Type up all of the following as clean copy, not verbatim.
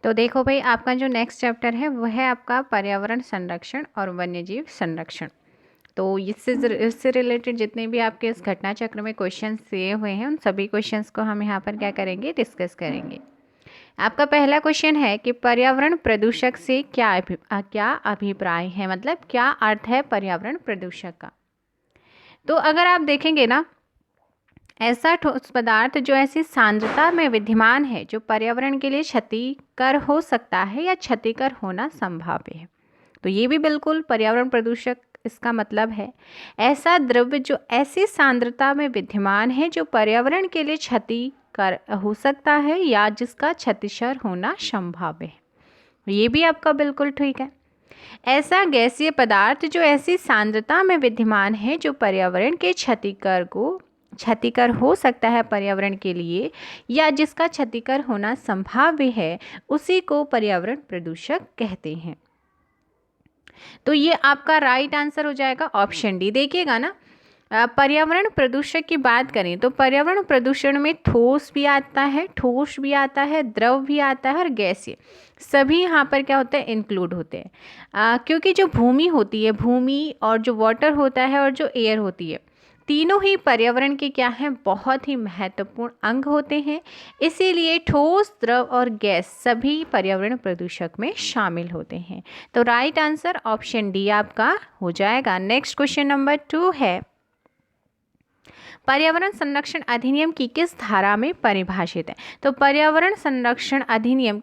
तो देखो भाई, आपका जो नेक्स्ट चैप्टर है वो है आपका पर्यावरण संरक्षण और वन्यजीव संरक्षण। तो इससे रिलेटेड जितने भी आपके इस घटना चक्र में क्वेश्चन दिए हुए हैं उन सभी क्वेश्चंस को हम यहाँ पर क्या करेंगे, डिस्कस करेंगे। आपका पहला क्वेश्चन है कि पर्यावरण प्रदूषक से क्या अभिप्राय है, मतलब क्या अर्थ है पर्यावरण प्रदूषक का। तो अगर आप देखेंगे ना, ऐसा ठोस पदार्थ जो ऐसी सांद्रता में विद्यमान है जो पर्यावरण के लिए क्षतिकर हो सकता है या क्षतिकर होना संभाव्य है। तो ये भी बिल्कुल पर्यावरण प्रदूषक इसका मतलब है। ऐसा द्रव्य जो ऐसी सांद्रता में विद्यमान है जो पर्यावरण के लिए क्षतिकर हो सकता है या जिसका क्षतिकर होना संभाव्य है। ये भी आपका बिल्कुल ठीक है। ऐसा गैसीय पदार्थ जो ऐसी सांद्रता में विद्यमान है जो पर्यावरण के क्षतिकर हो सकता है पर्यावरण के लिए या जिसका क्षतिकर होना संभाव्य है, उसी को पर्यावरण प्रदूषक कहते हैं। तो ये आपका राइट आंसर हो जाएगा ऑप्शन डी। देखिएगा ना, पर्यावरण प्रदूषक की बात करें तो पर्यावरण प्रदूषण में ठोस भी आता है, द्रव भी आता है और गैसीय सभी यहाँ पर क्या होता है, इंक्लूड होते हैं। क्योंकि जो भूमि होती है, भूमि और जो वाटर होता है और जो एयर होती है, तीनों ही पर्यावरण के क्या हैं, बहुत ही महत्वपूर्ण अंग होते हैं। इसीलिए ठोस, द्रव और गैस सभी पर्यावरण प्रदूषक में शामिल होते हैं। तो राइट आंसर ऑप्शन डी आपका हो जाएगा। नेक्स्ट क्वेश्चन नंबर 2 है, पर्यावरण संरक्षण अधिनियम की किस धारा में परिभाषित है। तो पर्यावरण संरक्षण अधिनियम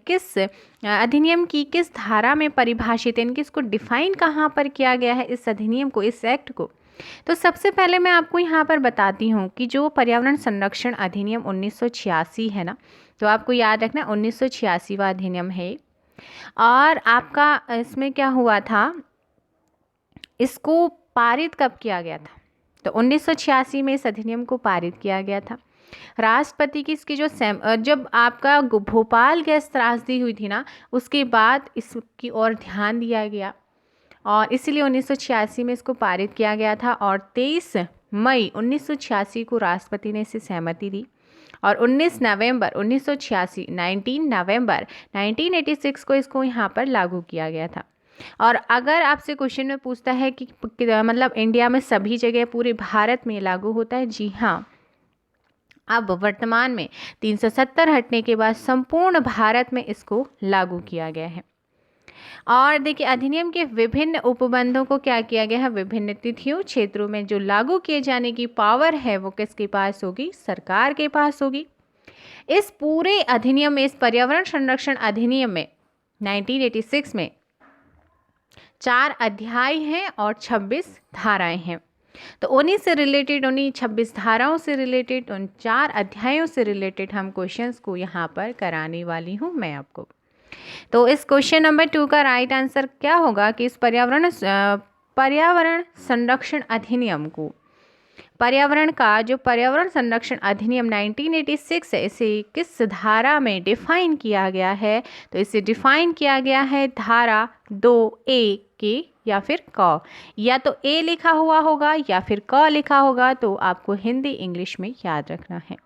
की किस धारा में परिभाषित है, इनकी इसको डिफाइन कहाँ पर किया गया है, इस अधिनियम को, इस एक्ट को। तो सबसे पहले मैं आपको यहाँ पर बताती हूँ कि जो पर्यावरण संरक्षण अधिनियम 1986 है ना, तो आपको याद रखना 1986वां अधिनियम है। और आपका इसमें क्या हुआ था, इसको पारित कब किया गया था, तो 1986 में इस अधिनियम को पारित किया गया था। राष्ट्रपति की इसकी जब आपका भोपाल गैस त्रासदी हुई थी ना, उसके बाद इसकी ओर ध्यान दिया गया और इसीलिए 1986 में इसको पारित किया गया था। और 23 मई 1986 को राष्ट्रपति ने इसे सहमति दी और 19 नवंबर 1986 को इसको यहाँ पर लागू किया गया था। और अगर आपसे क्वेश्चन में पूछता है कि मतलब इंडिया में सभी जगह, पूरे भारत में लागू होता है, जी हाँ, अब वर्तमान में 370 हटने के बाद संपूर्ण भारत में इसको लागू किया गया है। और देखिए, अधिनियम के विभिन्न उपबंधों को क्या किया गया है, विभिन्न तिथियों, क्षेत्रों में जो लागू किए जाने की पावर है वो किसके पास होगी, सरकार के पास होगी। इस पूरे अधिनियम में, इस पर्यावरण संरक्षण अधिनियम में 1986 में 4 अध्याय हैं और 26 धाराएं हैं। तो उन्हीं से रिलेटेड, उन्हीं 26 धाराओं से रिलेटेड, उन 4 अध्यायों से रिलेटेड हम क्वेश्चंस को यहाँ पर कराने वाली हूँ मैं आपको। तो इस क्वेश्चन नंबर 2 का राइट आंसर क्या होगा कि इस पर्यावरण संरक्षण अधिनियम को, पर्यावरण संरक्षण अधिनियम 1986 है, इसे किस धारा में डिफाइन किया गया है। तो इसे डिफाइन किया गया है धारा 2A के, या फिर क, या तो ए लिखा हुआ होगा या फिर क लिखा होगा, तो आपको हिंदी इंग्लिश में याद रखना है।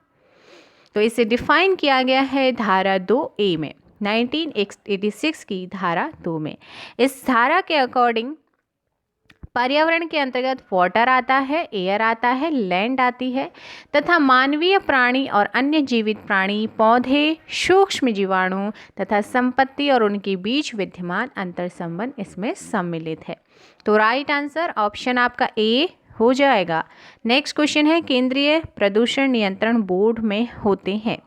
तो इसे डिफाइन किया गया है धारा 2A में, 1986 की धारा 2 में। इस धारा के अकॉर्डिंग पर्यावरण के अंतर्गत वाटर आता है, एयर आता है, लैंड आती है, तथा मानवीय प्राणी और अन्य जीवित प्राणी, पौधे, सूक्ष्म जीवाणु तथा संपत्ति और उनके बीच विद्यमान अंतर संबंध इसमें सम्मिलित है। तो राइट आंसर ऑप्शन आपका ए हो जाएगा। नेक्स्ट क्वेश्चन है, केंद्रीय प्रदूषण नियंत्रण बोर्ड में होते हैं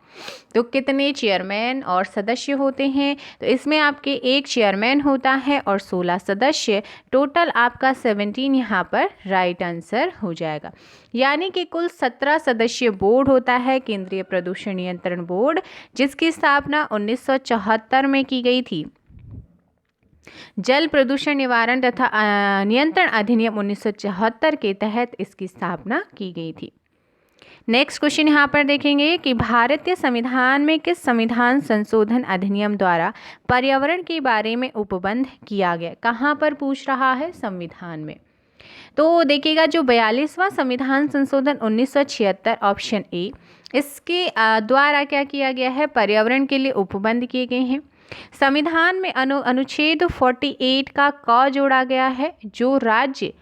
तो कितने चेयरमैन और सदस्य होते हैं। तो इसमें आपके एक चेयरमैन होता है और 16 सदस्य, टोटल आपका 17 यहाँ पर राइट आंसर हो जाएगा। यानी कि कुल 17 सदस्यीय बोर्ड होता है केंद्रीय प्रदूषण नियंत्रण बोर्ड, जिसकी स्थापना 1974 में की गई थी। जल प्रदूषण निवारण तथा नियंत्रण अधिनियम 1974 के तहत इसकी स्थापना की गई थी। नेक्स्ट क्वेश्चन यहाँ पर देखेंगे कि भारतीय संविधान में किस संविधान संशोधन अधिनियम द्वारा पर्यावरण के बारे में उपबंध किया गया। कहाँ पर पूछ रहा है, संविधान में। तो देखिएगा जो 42वां संविधान संशोधन 1976 ऑप्शन ए, इसके द्वारा क्या किया गया है, पर्यावरण के लिए उपबंध किए गए हैं। संविधान में अनुच्छेद 48 का क जोड़ा गया है, जो राज्य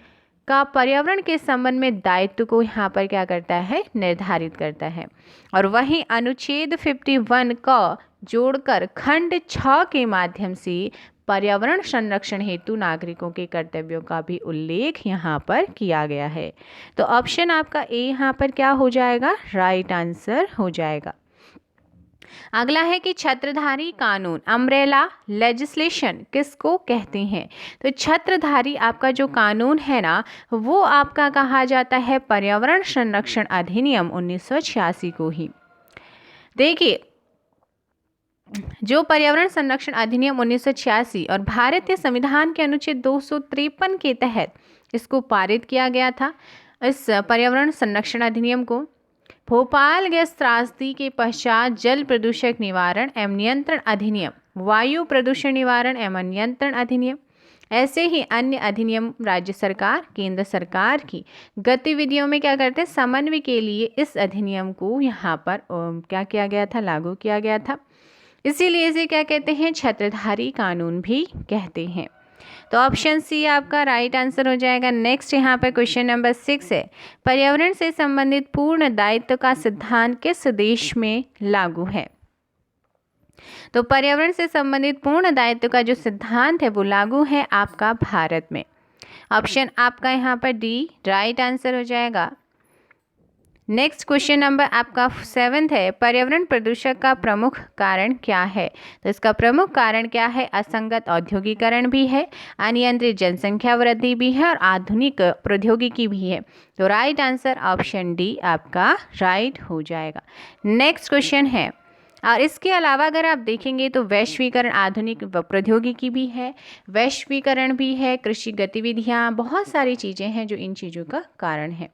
का पर्यावरण के संबंध में दायित्व को यहाँ पर क्या करता है, निर्धारित करता है। और वहीं अनुच्छेद 51 का जोड़कर खंड 6 के माध्यम से पर्यावरण संरक्षण हेतु नागरिकों के कर्तव्यों का भी उल्लेख यहाँ पर किया गया है। तो ऑप्शन आपका ए यहाँ पर क्या हो जाएगा, राइट आंसर हो जाएगा। अगला है कि छत्रधारी कानून, अम्ब्रेला लेजिस्लेशन किसको कहते हैं। तो छत्रधारी आपका जो कानून है ना, वो आपका कहा जाता है पर्यावरण संरक्षण अधिनियम 1986 को ही। देखिए जो पर्यावरण संरक्षण अधिनियम 1986 और भारतीय संविधान के अनुच्छेद 253 के तहत इसको पारित किया गया था। इस पर्यावरण संरक्षण अधिनियम को भोपाल गैस त्रासदी के पश्चात जल प्रदूषण निवारण एवं नियंत्रण अधिनियम, वायु प्रदूषण निवारण एवं नियंत्रण अधिनियम, ऐसे ही अन्य अधिनियम राज्य सरकार केंद्र सरकार की गतिविधियों में क्या करते हैं, समन्वय के लिए इस अधिनियम को यहाँ पर क्या किया गया था, लागू किया गया था। इसीलिए इसे क्या कहते हैं, छत्रधारी कानून भी कहते हैं। तो ऑप्शन सी आपका राइट आंसर हो जाएगा। नेक्स्ट यहाँ पर क्वेश्चन नंबर 6 है, पर्यावरण से संबंधित पूर्ण दायित्व का सिद्धांत किस देश में लागू है। तो पर्यावरण से संबंधित पूर्ण दायित्व का जो सिद्धांत है वो लागू है आपका भारत में। ऑप्शन आपका यहाँ पर डी राइट आंसर हो जाएगा। नेक्स्ट क्वेश्चन नंबर आपका 7 है, पर्यावरण प्रदूषण का प्रमुख कारण क्या है। तो इसका प्रमुख कारण क्या है, असंगत औद्योगिकरण भी है, अनियंत्रित जनसंख्या वृद्धि भी है और आधुनिक प्रौद्योगिकी भी है। तो राइट आंसर ऑप्शन डी आपका राइट हो जाएगा। नेक्स्ट क्वेश्चन है, और इसके अलावा अगर आप देखेंगे तो वैश्वीकरण, आधुनिक प्रौद्योगिकी भी है, वैश्वीकरण भी है, कृषि गतिविधियाँ, बहुत सारी चीज़ें हैं जो इन चीज़ों का कारण है।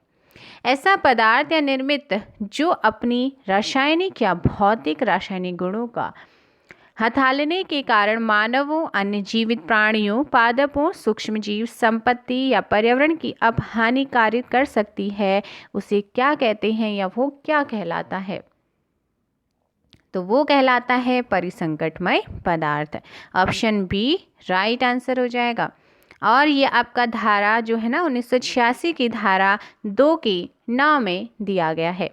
ऐसा पदार्थ या निर्मित जो अपनी रासायनिक या भौतिक रासायनिक गुणों का हथालने के कारण मानवों, अन्य जीवित प्राणियों, पादपों, सूक्ष्मजीव, संपत्ति या पर्यावरण की अब हानिकारित कर सकती है, उसे क्या कहते हैं या वो क्या कहलाता है। तो वो कहलाता है परिसंकटमय पदार्थ। ऑप्शन बी राइट आंसर हो जाएगा। और ये आपका धारा जो है ना 1986 की धारा 2 की 9 में दिया गया है।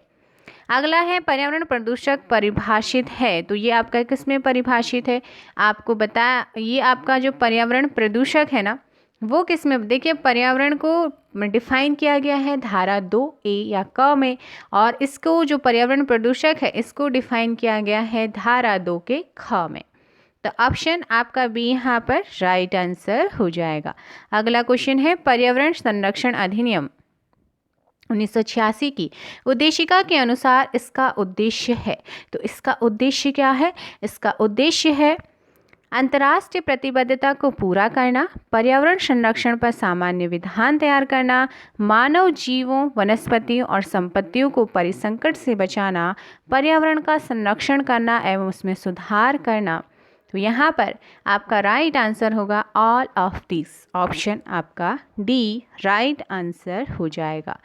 अगला है पर्यावरण प्रदूषक परिभाषित है। तो ये आपका किस में परिभाषित है, आपको बताया, ये आपका जो पर्यावरण प्रदूषक है ना वो किस में, देखिए पर्यावरण को डिफाइन किया गया है धारा 2A या क में, और इसको जो पर्यावरण प्रदूषक है इसको डिफाइन किया गया है धारा 2 के ख में। तो ऑप्शन आपका बी यहाँ पर राइट आंसर हो जाएगा। अगला क्वेश्चन है, पर्यावरण संरक्षण अधिनियम 1986 की उद्देशिका के अनुसार इसका उद्देश्य है। तो इसका उद्देश्य क्या है, इसका उद्देश्य है अंतर्राष्ट्रीय प्रतिबद्धता को पूरा करना, पर्यावरण संरक्षण पर सामान्य विधान तैयार करना, मानव जीवों, वनस्पतियों और संपत्तियों को परिसंकट से बचाना, पर्यावरण का संरक्षण करना एवं उसमें सुधार करना। तो यहाँ पर आपका राइट आंसर होगा ऑल ऑफ दिस। ऑप्शन आपका डी राइट आंसर हो जाएगा।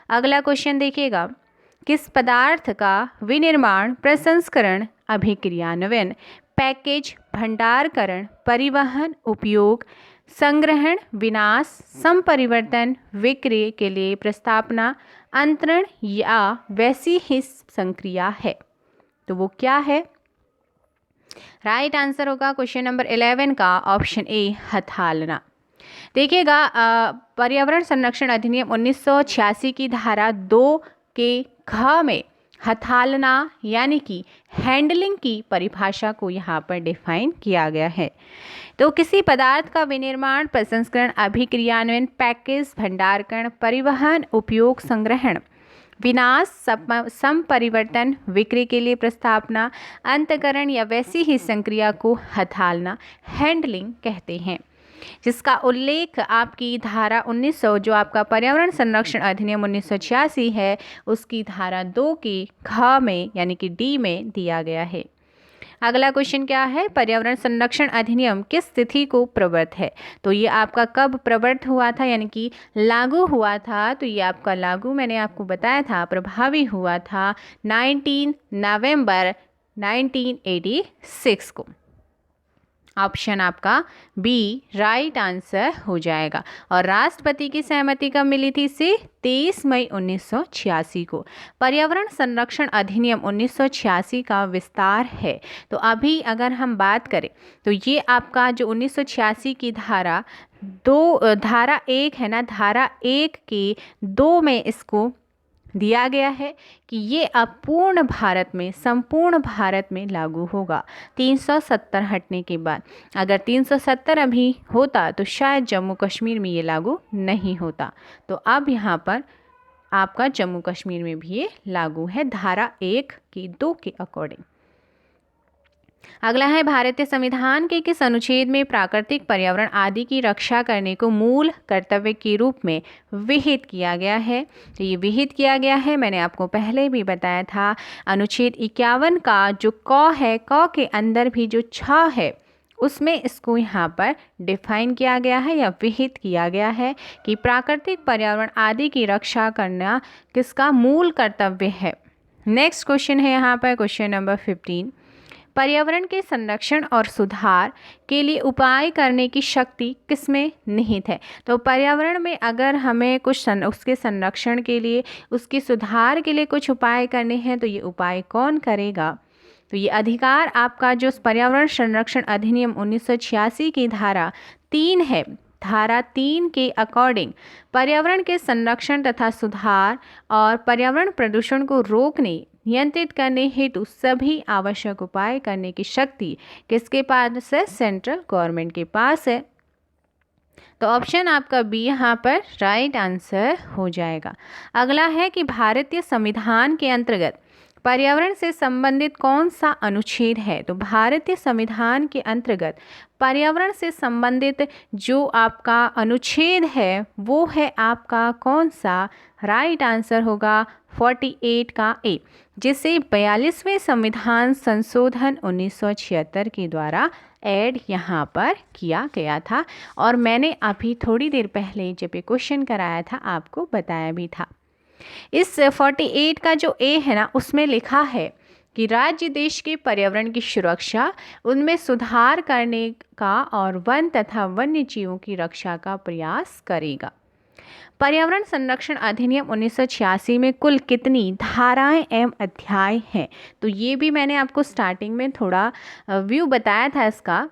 अगला क्वेश्चन देखिएगा, किस पदार्थ का विनिर्माण, प्रसंस्करण, अभिक्रियान्वयन, पैकेज, भंडारकरण, परिवहन, उपयोग, संग्रहण, विनाश, संपरिवर्तन, विक्रय के लिए प्रस्थापना, अंतरण या वैसी ही संक्रिया है। तो वो क्या है, राइट आंसर होगा क्वेश्चन नंबर 11 का ऑप्शन ए हथालना। देखिएगा पर्यावरण संरक्षण अधिनियम 1986 की धारा 2 के ख में हथालना यानी कि हैंडलिंग की परिभाषा को यहाँ पर डिफाइन किया गया है। तो किसी पदार्थ का विनिर्माण, प्रसंस्करण, अभिक्रियान्वयन, पैकेज, भंडारकरण, परिवहन, उपयोग, संग्रहण, विनाश, संपरिवर्तन, विक्रय के लिए प्रस्थापना, अंतकरण या वैसी ही संक्रिया को हथालना, हैंडलिंग कहते हैं, जिसका उल्लेख आपकी धारा 1900 जो आपका पर्यावरण संरक्षण अधिनियम 1986 है उसकी धारा 2 की ख में यानी कि डी में दिया गया है। अगला क्वेश्चन क्या है, पर्यावरण संरक्षण अधिनियम किस तिथि को प्रवृत्त है? तो ये आपका कब प्रवृत्त हुआ था, यानी कि लागू हुआ था? तो ये आपका लागू मैंने आपको बताया था प्रभावी हुआ था 19 नवंबर 1986 को। ऑप्शन आपका बी राइट आंसर हो जाएगा। और राष्ट्रपति की सहमति कब मिली थी इसे? 23 मई 1986 को। पर्यावरण संरक्षण अधिनियम 1986 का विस्तार है। तो अभी अगर हम बात करें तो ये आपका जो 1986 की धारा धारा 1 है ना, धारा 1 के 2 में इसको दिया गया है कि ये अब पूर्ण भारत में, संपूर्ण भारत में लागू होगा 370 हटने के बाद। अगर 370 अभी होता तो शायद जम्मू कश्मीर में ये लागू नहीं होता। तो अब यहाँ पर आपका जम्मू कश्मीर में भी ये लागू है धारा 1 की 2 के अकॉर्डिंग। अगला है, भारतीय संविधान के किस अनुच्छेद में प्राकृतिक पर्यावरण आदि की रक्षा करने को मूल कर्तव्य के रूप में विहित किया गया है? तो ये विहित किया गया है, मैंने आपको पहले भी बताया था, अनुच्छेद 51 का जो क है, क के अंदर भी जो छ है उसमें इसको यहाँ पर डिफाइन किया गया है या विहित किया गया है कि प्राकृतिक पर्यावरण आदि की रक्षा करना किसका मूल कर्तव्य है। नेक्स्ट क्वेश्चन है यहाँ पर क्वेश्चन नंबर 15, पर्यावरण के संरक्षण और सुधार के लिए उपाय करने की शक्ति किसमें निहित है? तो पर्यावरण में अगर हमें कुछ उसके संरक्षण के लिए, उसके सुधार के लिए कुछ उपाय करने हैं तो ये उपाय कौन करेगा? तो ये अधिकार आपका जो पर्यावरण संरक्षण अधिनियम 1986 की धारा 3 है, धारा 3 के अकॉर्डिंग पर्यावरण के संरक्षण तथा सुधार और पर्यावरण प्रदूषण को रोकने, नियंत्रित करने हेतु सभी आवश्यक उपाय करने की शक्ति किसके पास है? सेंट्रल गवर्नमेंट के पास है। तो ऑप्शन आपका बी यहाँ पर राइट आंसर हो जाएगा। अगला है कि भारतीय संविधान के अंतर्गत पर्यावरण से संबंधित कौन सा अनुच्छेद है? तो भारतीय संविधान के अंतर्गत पर्यावरण से संबंधित जो आपका अनुच्छेद है वो है आपका कौन सा? राइट आंसर होगा 48 का ए, जिसे 42वें संविधान संशोधन 1976 के द्वारा ऐड यहाँ पर किया गया था। और मैंने अभी थोड़ी देर पहले जब ये क्वेश्चन कराया था आपको बताया भी था। इस 48 का जो ए है ना, उसमें लिखा है कि राज्य देश के पर्यावरण की सुरक्षा, उनमें सुधार करने का और वन तथा वन्य जीवों की रक्षा का प्रयास करेगा। पर्यावरण संरक्षण अधिनियम 1986 में कुल कितनी धाराएं एवं अध्याय हैं? तो ये भी मैंने आपको स्टार्टिंग में थोड़ा व्यू बताया था इसका,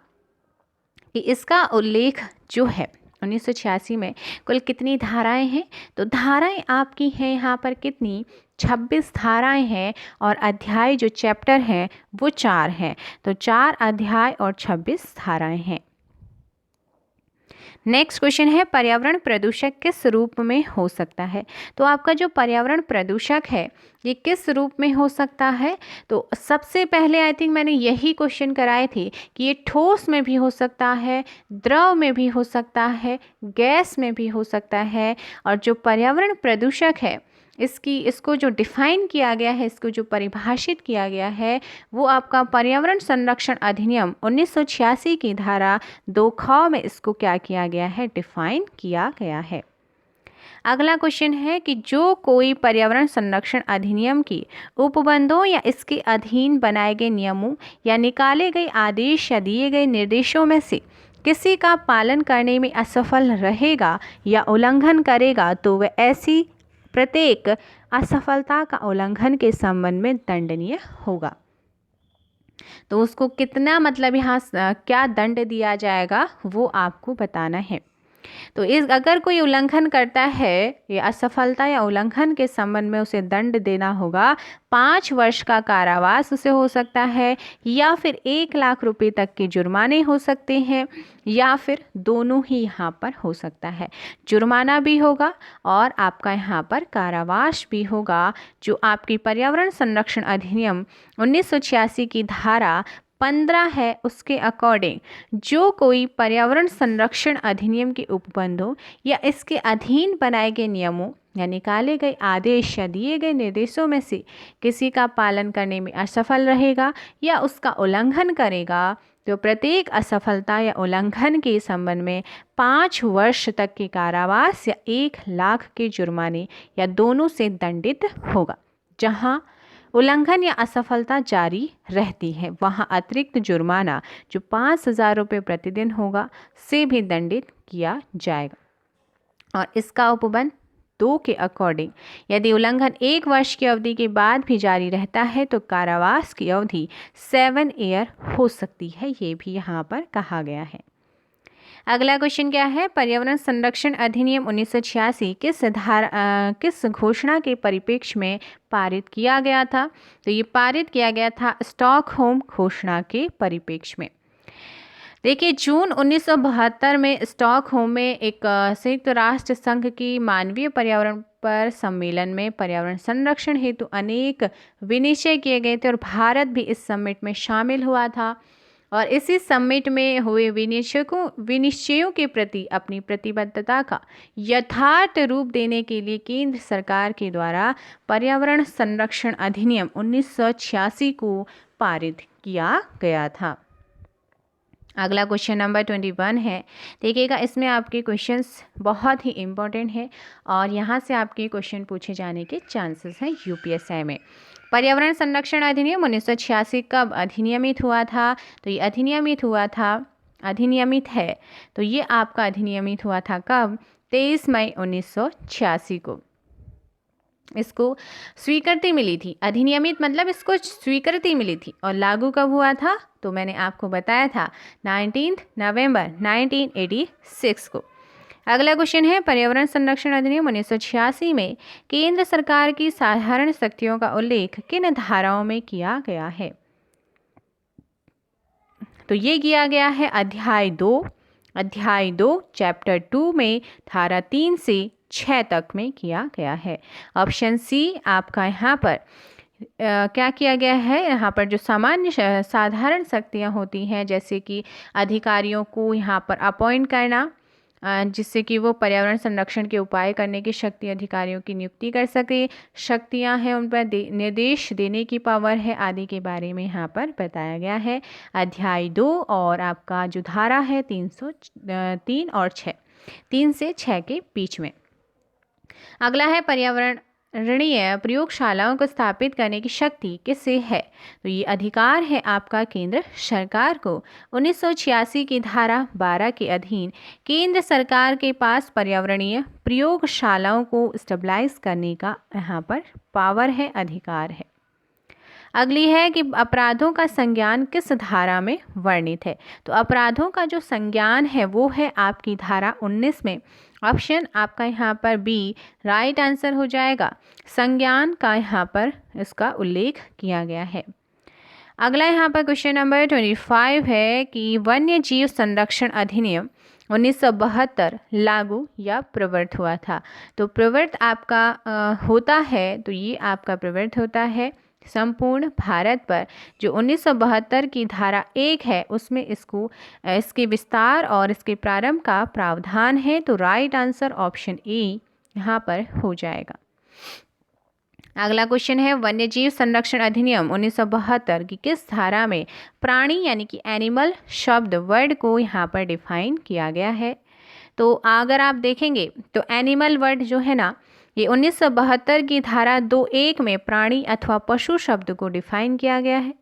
कि इसका उल्लेख जो है 1986 में कुल कितनी धाराएं हैं। तो धाराएं आपकी हैं यहाँ पर कितनी? 26 धाराएं हैं और अध्याय जो चैप्टर हैं वो 4 हैं। तो 4 अध्याय और 26 धाराएं हैं। नेक्स्ट क्वेश्चन है, पर्यावरण प्रदूषक किस रूप में हो सकता है? तो आपका जो पर्यावरण प्रदूषक है ये किस रूप में हो सकता है? तो सबसे पहले आई थिंक मैंने यही क्वेश्चन कराए थे कि ये ठोस में भी हो सकता है, द्रव में भी हो सकता है, गैस में भी हो सकता है। और जो पर्यावरण प्रदूषक है इसको जो डिफाइन किया गया है, इसको जो परिभाषित किया गया है वो आपका पर्यावरण संरक्षण अधिनियम 1986 की धारा 2 ख में इसको क्या किया गया है? डिफाइन किया गया है। अगला क्वेश्चन है कि जो कोई पर्यावरण संरक्षण अधिनियम की उपबंधों या इसके अधीन बनाए गए नियमों या निकाले गए आदेश या दिए गए निर्देशों में से किसी का पालन करने में असफल रहेगा या उल्लंघन करेगा तो वह ऐसी प्रत्येक असफलता का उल्लंघन के संबंध में दंडनीय होगा। तो उसको कितना, मतलब यहाँ क्या दंड दिया जाएगा वो आपको बताना है। तो अगर कोई उल्लंघन करता है या असफलता या उल्लंघन के संबंध में उसे दंड देना होगा। 5 वर्ष का कारावास उसे हो सकता है, या फिर 1 लाख रुपए तक के जुर्माने हो सकते हैं, या फिर दोनों ही यहाँ पर हो सकता है। जुर्माना भी होगा और आपका यहाँ पर कारावास भी होगा। जो आपकी पर्यावरण संरक्षण अधिनियम 1986 की धारा 15 है उसके अकॉर्डिंग जो कोई पर्यावरण संरक्षण अधिनियम के उपबंधों या इसके अधीन बनाए गए नियमों या निकाले गए आदेश या दिए गए निर्देशों में से किसी का पालन करने में असफल रहेगा या उसका उल्लंघन करेगा तो प्रत्येक असफलता या उल्लंघन के संबंध में 5 वर्ष तक के कारावास या 1 लाख के जुर्माने या दोनों से दंडित होगा। जहां उल्लंघन या असफलता जारी रहती है वहां अतिरिक्त जुर्माना जो 5,000 रुपये प्रतिदिन होगा से भी दंडित किया जाएगा। और इसका उपबंध 2 के अकॉर्डिंग यदि उल्लंघन 1 वर्ष की अवधि के बाद भी जारी रहता है तो कारावास की अवधि 7 ईयर हो सकती है, ये भी यहाँ पर कहा गया है। अगला क्वेश्चन क्या है, पर्यावरण संरक्षण अधिनियम 1986 किस घोषणा के परिप्रेक्ष्य में पारित किया गया था? तो ये पारित किया गया था स्टॉकहोम घोषणा के परिप्रेक्ष्य में। देखिए, जून 1972 में स्टॉकहोम में एक संयुक्त राष्ट्र संघ की मानवीय पर्यावरण पर सम्मेलन में पर्यावरण संरक्षण हेतु अनेक विनिश्चय किए गए थे और भारत भी इस समिट में शामिल हुआ था। और इसी समिट में हुए विनिश्चयों के प्रति अपनी प्रतिबद्धता का यथार्थ रूप देने के लिए केंद्र सरकार के द्वारा पर्यावरण संरक्षण अधिनियम 1986 को पारित किया गया था। अगला क्वेश्चन नंबर 21 है। देखिएगा, इसमें आपके क्वेश्चंस बहुत ही इम्पोर्टेंट है और यहाँ से आपके क्वेश्चन पूछे जाने के चांसेस हैं यूपीएससी में। पर्यावरण संरक्षण अधिनियम 1986 कब अधिनियमित हुआ था? तो ये अधिनियमित है तो ये आपका अधिनियमित हुआ था कब? 23 मई 1986 को इसको स्वीकृति मिली थी। अधिनियमित मतलब इसको स्वीकृति मिली थी। और लागू कब हुआ था? तो मैंने आपको बताया था 19 नवंबर 1986 को। अगला क्वेश्चन है, पर्यावरण संरक्षण अधिनियम 1986 में केंद्र सरकार की साधारण शक्तियों का उल्लेख किन धाराओं में किया गया है? तो ये किया गया है अध्याय 2 चैप्टर 2 में धारा 3 से 6 तक में किया गया है। ऑप्शन सी आपका यहाँ पर क्या किया गया है? यहाँ पर जो साधारण शक्तियाँ होती हैं जैसे कि अधिकारियों को यहाँ पर अपॉइंट करना जिससे कि वो पर्यावरण संरक्षण के उपाय करने की शक्ति अधिकारियों की नियुक्ति कर सके, शक्तियाँ हैं उन पर निर्देश देने की पावर है आदि के बारे में यहाँ पर बताया गया है अध्याय 2। और आपका जो धारा है 303 और 6, 3 से 6 के बीच में। अगला है, पर्यावरणीय प्रयोगशालाओं को स्थापित करने की शक्ति किसे है? तो ये अधिकार है आपका केंद्र सरकार को। 1986 की धारा 12 के अधीन केंद्र सरकार के पास पर्यावरणीय प्रयोगशालाओं को स्टेबलाइज करने का यहाँ पर पावर है, अधिकार है। अगली है कि अपराधों का संज्ञान किस धारा में वर्णित है? तो अपराधों का जो संज्ञान है वो है आपकी धारा 19 में। ऑप्शन आपका यहाँ पर बी राइट आंसर हो जाएगा। संज्ञान का यहाँ पर इसका उल्लेख किया गया है। अगला यहाँ पर क्वेश्चन नंबर 25 है कि वन्य जीव संरक्षण अधिनियम 1972 लागू या प्रवृत्त हुआ था? तो प्रवृत्त आपका होता है, तो ये आपका प्रवृत्त होता है संपूर्ण भारत पर। जो 1972 की धारा 1 है उसमें इसके विस्तार और इसके प्रारंभ का प्रावधान है। तो राइट आंसर ऑप्शन ए यहाँ पर हो जाएगा। अगला क्वेश्चन है, वन्यजीव संरक्षण अधिनियम 1972 की किस धारा में प्राणी यानी कि एनिमल शब्द वर्ड को यहाँ पर डिफाइन किया गया है? तो अगर आप देखेंगे तो एनिमल वर्ड जो है ना, ये 1972 की धारा 2(1) में प्राणी अथवा पशु शब्द को डिफाइन किया गया है।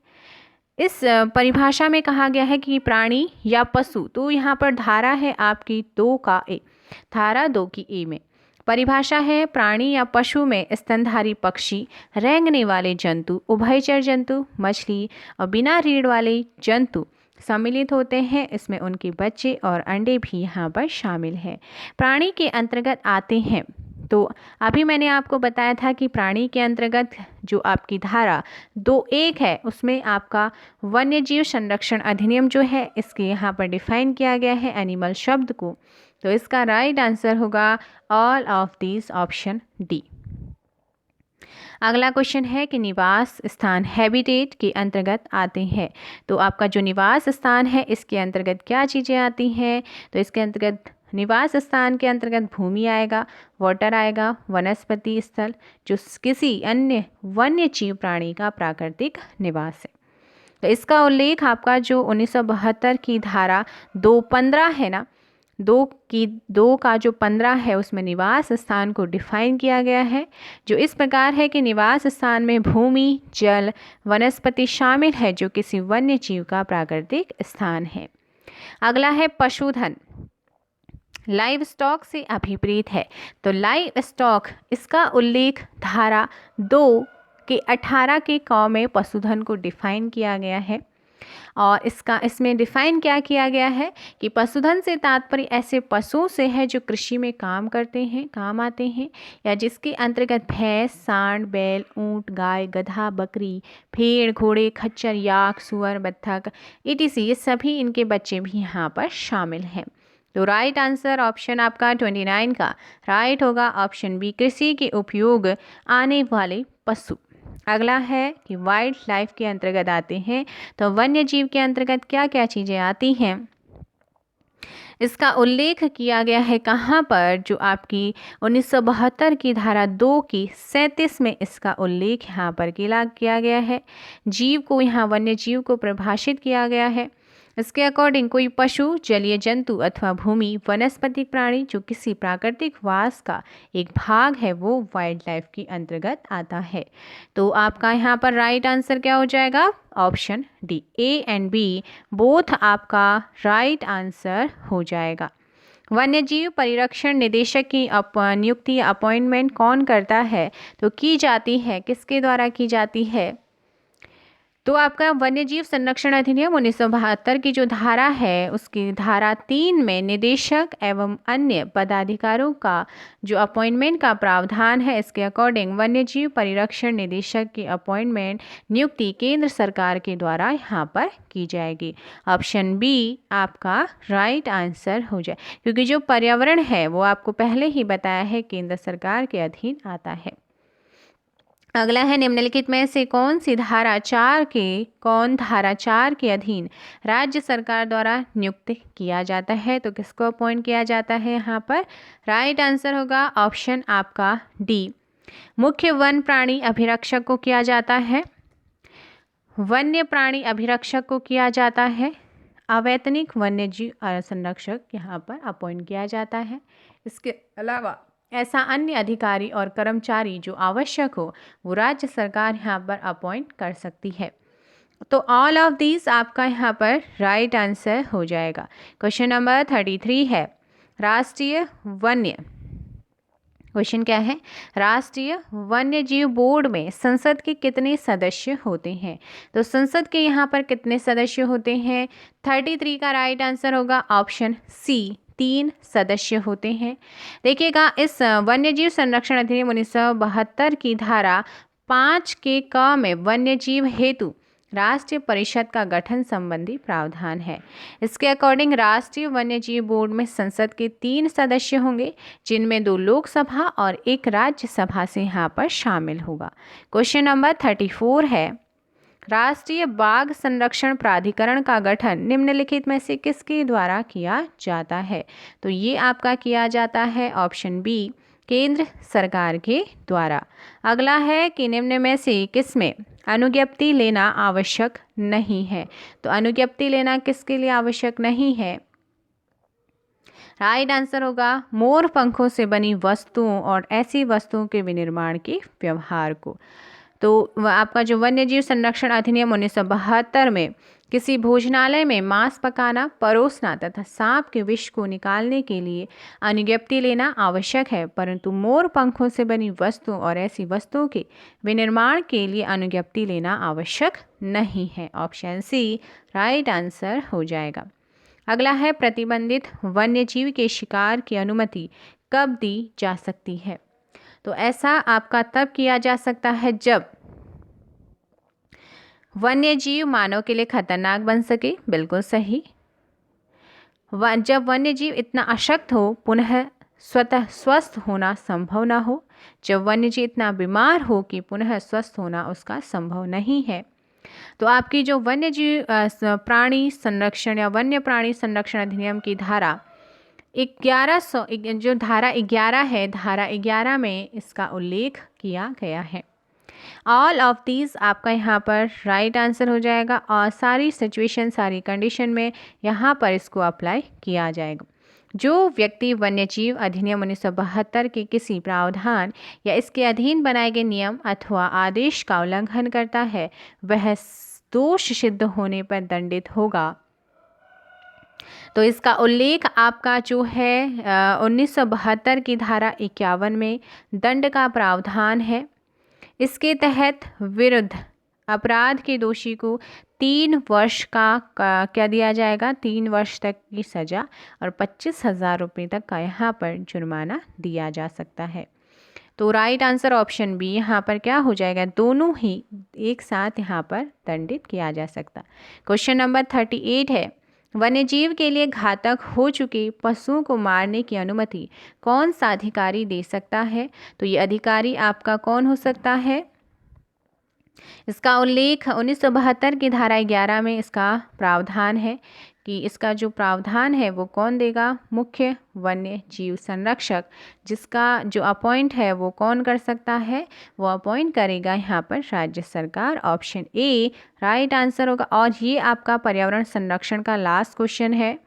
इस परिभाषा में कहा गया है कि प्राणी या पशु, तो यहाँ पर धारा है आपकी 2 का ए, धारा 2 की ए में परिभाषा है प्राणी या पशु में स्तनधारी पक्षी, रेंगने वाले जंतु, उभयचर जंतु, मछली और बिना रीढ़ वाले जंतु सम्मिलित होते हैं। इसमें उनके बच्चे और अंडे भी यहाँ पर शामिल हैं। प्राणी के अंतर्गत आते हैं, तो अभी मैंने आपको बताया था कि प्राणी के अंतर्गत जो आपकी धारा 2(1) है उसमें आपका वन्यजीव संरक्षण अधिनियम जो है इसके यहाँ पर डिफाइन किया गया है एनिमल शब्द को। तो इसका राइट आंसर होगा all of these, option D. अगला क्वेश्चन है कि निवास स्थान हैबिटेट के अंतर्गत आते हैं। तो आपका जो निवास स्थान है इसके अंतर्गत क्या चीज़ें आती हैं? तो इसके अंतर्गत निवास स्थान के अंतर्गत भूमि आएगा, वाटर आएगा, वनस्पति स्थल जो किसी अन्य वन्य जीव प्राणी का प्राकृतिक निवास है। तो इसका उल्लेख आपका जो 1972 की धारा 215 है ना, 2 का जो 15 है उसमें निवास स्थान को डिफाइन किया गया है, जो इस प्रकार है कि निवास स्थान में भूमि, जल, वनस्पति शामिल है जो किसी वन्य जीव का प्राकृतिक स्थान है। अगला है पशुधन, लाइव स्टॉक से अभिप्रेत है। तो लाइव स्टॉक इसका उल्लेख धारा 2 के 18 के क में पशुधन को डिफाइन किया गया है। और इसमें डिफाइन क्या किया गया है कि पशुधन से तात्पर्य ऐसे पशुओं से है जो कृषि में काम आते हैं या जिसके अंतर्गत भैंस, सांड, बैल, ऊंट, गाय, गधा, बकरी, भेड़, घोड़े, खच्चर, याक, सुअर, बत्तख etc. ये सभी इनके बच्चे भी यहाँ पर शामिल हैं। तो राइट आंसर ऑप्शन आपका 29 का राइट होगा ऑप्शन बी, कृषि के उपयोग आने वाले पशु। अगला है कि वाइल्ड लाइफ के अंतर्गत आते हैं। तो वन्य जीव के अंतर्गत क्या क्या चीज़ें आती हैं, इसका उल्लेख किया गया है कहाँ पर, जो आपकी 1972 की धारा 2 की 37 में इसका उल्लेख यहाँ पर किया गया है। जीव को यहाँ वन्य जीव को परिभाषित किया गया है। इसके अकॉर्डिंग कोई पशु, जलीय जंतु अथवा भूमि, वनस्पतिक प्राणी जो किसी प्राकृतिक वास का एक भाग है वो वाइल्ड लाइफ के अंतर्गत आता है। तो आपका यहाँ पर राइट आंसर क्या हो जाएगा, option D, A and B both आपका राइट आंसर हो जाएगा। वन्यजीव परिरक्षण निदेशक की नियुक्ति या अपॉइंटमेंट कौन करता है, तो की जाती है, किसके द्वारा की जाती है, तो आपका वन्यजीव संरक्षण अधिनियम 1972 की जो धारा है उसकी धारा 3 में निदेशक एवं अन्य पदाधिकारियों का जो अपॉइंटमेंट का प्रावधान है, इसके अकॉर्डिंग वन्यजीव परिरक्षण निदेशक की अपॉइंटमेंट नियुक्ति केंद्र सरकार के द्वारा यहाँ पर की जाएगी। ऑप्शन बी आपका राइट आंसर हो जाए, क्योंकि जो पर्यावरण है वो आपको पहले ही बताया है केंद्र सरकार के अधीन आता है। अगला है निम्नलिखित में से कौन धारा 4 के अधीन राज्य सरकार द्वारा नियुक्त किया जाता है, तो किसको अपॉइंट किया जाता है यहाँ पर, राइट आंसर होगा ऑप्शन आपका डी, मुख्य वन प्राणी अभिरक्षक को किया जाता है, वन्य प्राणी अभिरक्षक को किया जाता है, अवैतनिक वन्य जीव संरक्षक यहाँ पर अपॉइंट किया जाता है। इसके अलावा ऐसा अन्य अधिकारी और कर्मचारी जो आवश्यक हो वो राज्य सरकार यहाँ पर अपॉइंट कर सकती है। तो ऑल ऑफ दीज आपका यहाँ पर राइट आंसर हो जाएगा। क्वेश्चन नंबर 33 है राष्ट्रीय वन्य, क्वेश्चन क्या है, राष्ट्रीय वन्य जीव बोर्ड में संसद के कितने सदस्य होते हैं, तो संसद के यहाँ पर कितने सदस्य होते हैं, 33 का राइट आंसर होगा ऑप्शन सी, 3 सदस्य होते हैं। देखिएगा इस वन्यजीव संरक्षण अधिनियम 1972 की धारा 5 के क में वन्यजीव हेतु राष्ट्रीय परिषद का गठन संबंधी प्रावधान है। इसके अकॉर्डिंग राष्ट्रीय वन्यजीव बोर्ड में संसद के 3 सदस्य होंगे, जिनमें 2 लोकसभा और 1 राज्यसभा से यहाँ पर शामिल होगा। क्वेश्चन नंबर 34 है राष्ट्रीय बाघ संरक्षण प्राधिकरण का गठन निम्नलिखित में से किसके द्वारा किया जाता है, तो ये आपका किया जाता है ऑप्शन बी, केंद्र सरकार के द्वारा। अगला है कि निम्न में से किसमें अनुज्ञप्ति लेना आवश्यक नहीं है, तो अनुज्ञप्ति लेना किसके लिए आवश्यक नहीं है, राइट आंसर होगा मोर पंखों से बनी वस्तुओं और ऐसी वस्तुओं के विनिर्माण के व्यवहार को। तो आपका जो वन्यजीव संरक्षण अधिनियम 1972 में किसी भोजनालय में मांस पकाना, परोसना तथा सांप के विष को निकालने के लिए अनुज्ञप्ति लेना आवश्यक है, परंतु मोर पंखों से बनी वस्तुओं और ऐसी वस्तुओं के विनिर्माण के लिए अनुज्ञप्ति लेना आवश्यक नहीं है। ऑप्शन सी राइट आंसर हो जाएगा। अगला है प्रतिबंधित वन्यजीव के शिकार की अनुमति कब दी जा सकती है, तो ऐसा आपका तब किया जा सकता है जब वन्यजीव मानव के लिए खतरनाक बन सके, बिल्कुल सही, जब वन्यजीव इतना अशक्त हो पुनः स्वतः स्वस्थ होना संभव ना हो, जब वन्यजीव इतना बीमार हो कि पुनः स्वस्थ होना उसका संभव नहीं है। तो आपकी जो वन्यजीव प्राणी संरक्षण या वन्य प्राणी संरक्षण अधिनियम की धारा 1100 जो धारा 11 है, धारा 11 में इसका उल्लेख किया गया है। ऑल ऑफ दीज आपका यहाँ पर राइट आंसर हो जाएगा और सारी सिचुएशन, सारी कंडीशन में यहाँ पर इसको अप्लाई किया जाएगा। जो व्यक्ति वन्यजीव अधिनियम 1972 के किसी प्रावधान या इसके अधीन बनाए गए नियम अथवा आदेश का उल्लंघन करता है वह दोष सिद्ध होने पर दंडित होगा। तो इसका उल्लेख आपका जो है 1972 की धारा 51 में दंड का प्रावधान है। इसके तहत विरुद्ध अपराध के दोषी को 3 वर्ष का क्या दिया जाएगा, 3 वर्ष तक की सज़ा और 25,000 रुपये तक का यहाँ पर जुर्माना दिया जा सकता है। तो राइट आंसर ऑप्शन बी यहाँ पर क्या हो जाएगा, दोनों ही एक साथ यहाँ पर दंडित किया जा सकता। क्वेश्चन नंबर 38 है, वन्यजीव के लिए घातक हो चुके पशुओं को मारने की अनुमति कौन सा अधिकारी दे सकता है। तो ये अधिकारी आपका कौन हो सकता है। इसका उल्लेख 1972 की धारा 11 में इसका प्रावधान है कि इसका जो प्रावधान है वो कौन देगा, मुख्य वन्य जीव संरक्षक, जिसका जो अपॉइंट है वो कौन कर सकता है, वो अपॉइंट करेगा यहाँ पर राज्य सरकार। ऑप्शन ए राइट आंसर होगा। और ये आपका पर्यावरण संरक्षण का लास्ट क्वेश्चन है।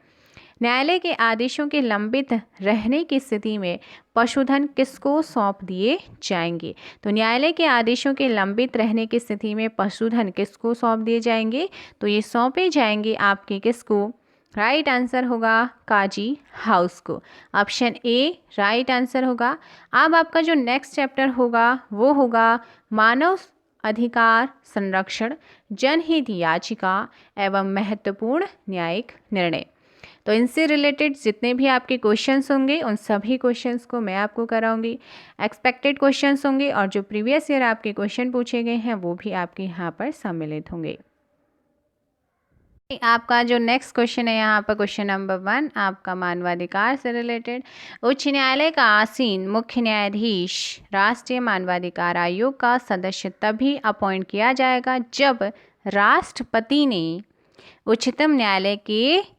न्यायालय के आदेशों के लंबित रहने की स्थिति में पशुधन किसको सौंप दिए जाएंगे। तो न्यायालय के आदेशों के लंबित रहने की स्थिति में पशुधन किसको सौंप दिए जाएंगे, तो ये सौंपे जाएंगे आपके किसको, राइट आंसर होगा काजी हाउस को। ऑप्शन ए राइट आंसर होगा। अब आपका जो नेक्स्ट चैप्टर होगा वो होगा मानव अधिकार संरक्षण, जनहित याचिका एवं महत्वपूर्ण न्यायिक निर्णय। तो इनसे रिलेटेड जितने भी आपके क्वेश्चंस होंगे उन सभी क्वेश्चंस को मैं आपको कराऊंगी। एक्सपेक्टेड क्वेश्चंस होंगे और जो प्रीवियस ईयर आपके क्वेश्चन पूछे गए हैं वो भी आपके यहाँ पर सम्मिलित होंगे। आपका जो नेक्स्ट क्वेश्चन है यहाँ पर क्वेश्चन नंबर 1 आपका मानवाधिकार से रिलेटेड। उच्च न्यायालय का आसीन मुख्य न्यायाधीश राष्ट्रीय मानवाधिकार आयोग का सदस्य तभी अपॉइंट किया जाएगा जब राष्ट्रपति ने उच्चतम न्यायालय के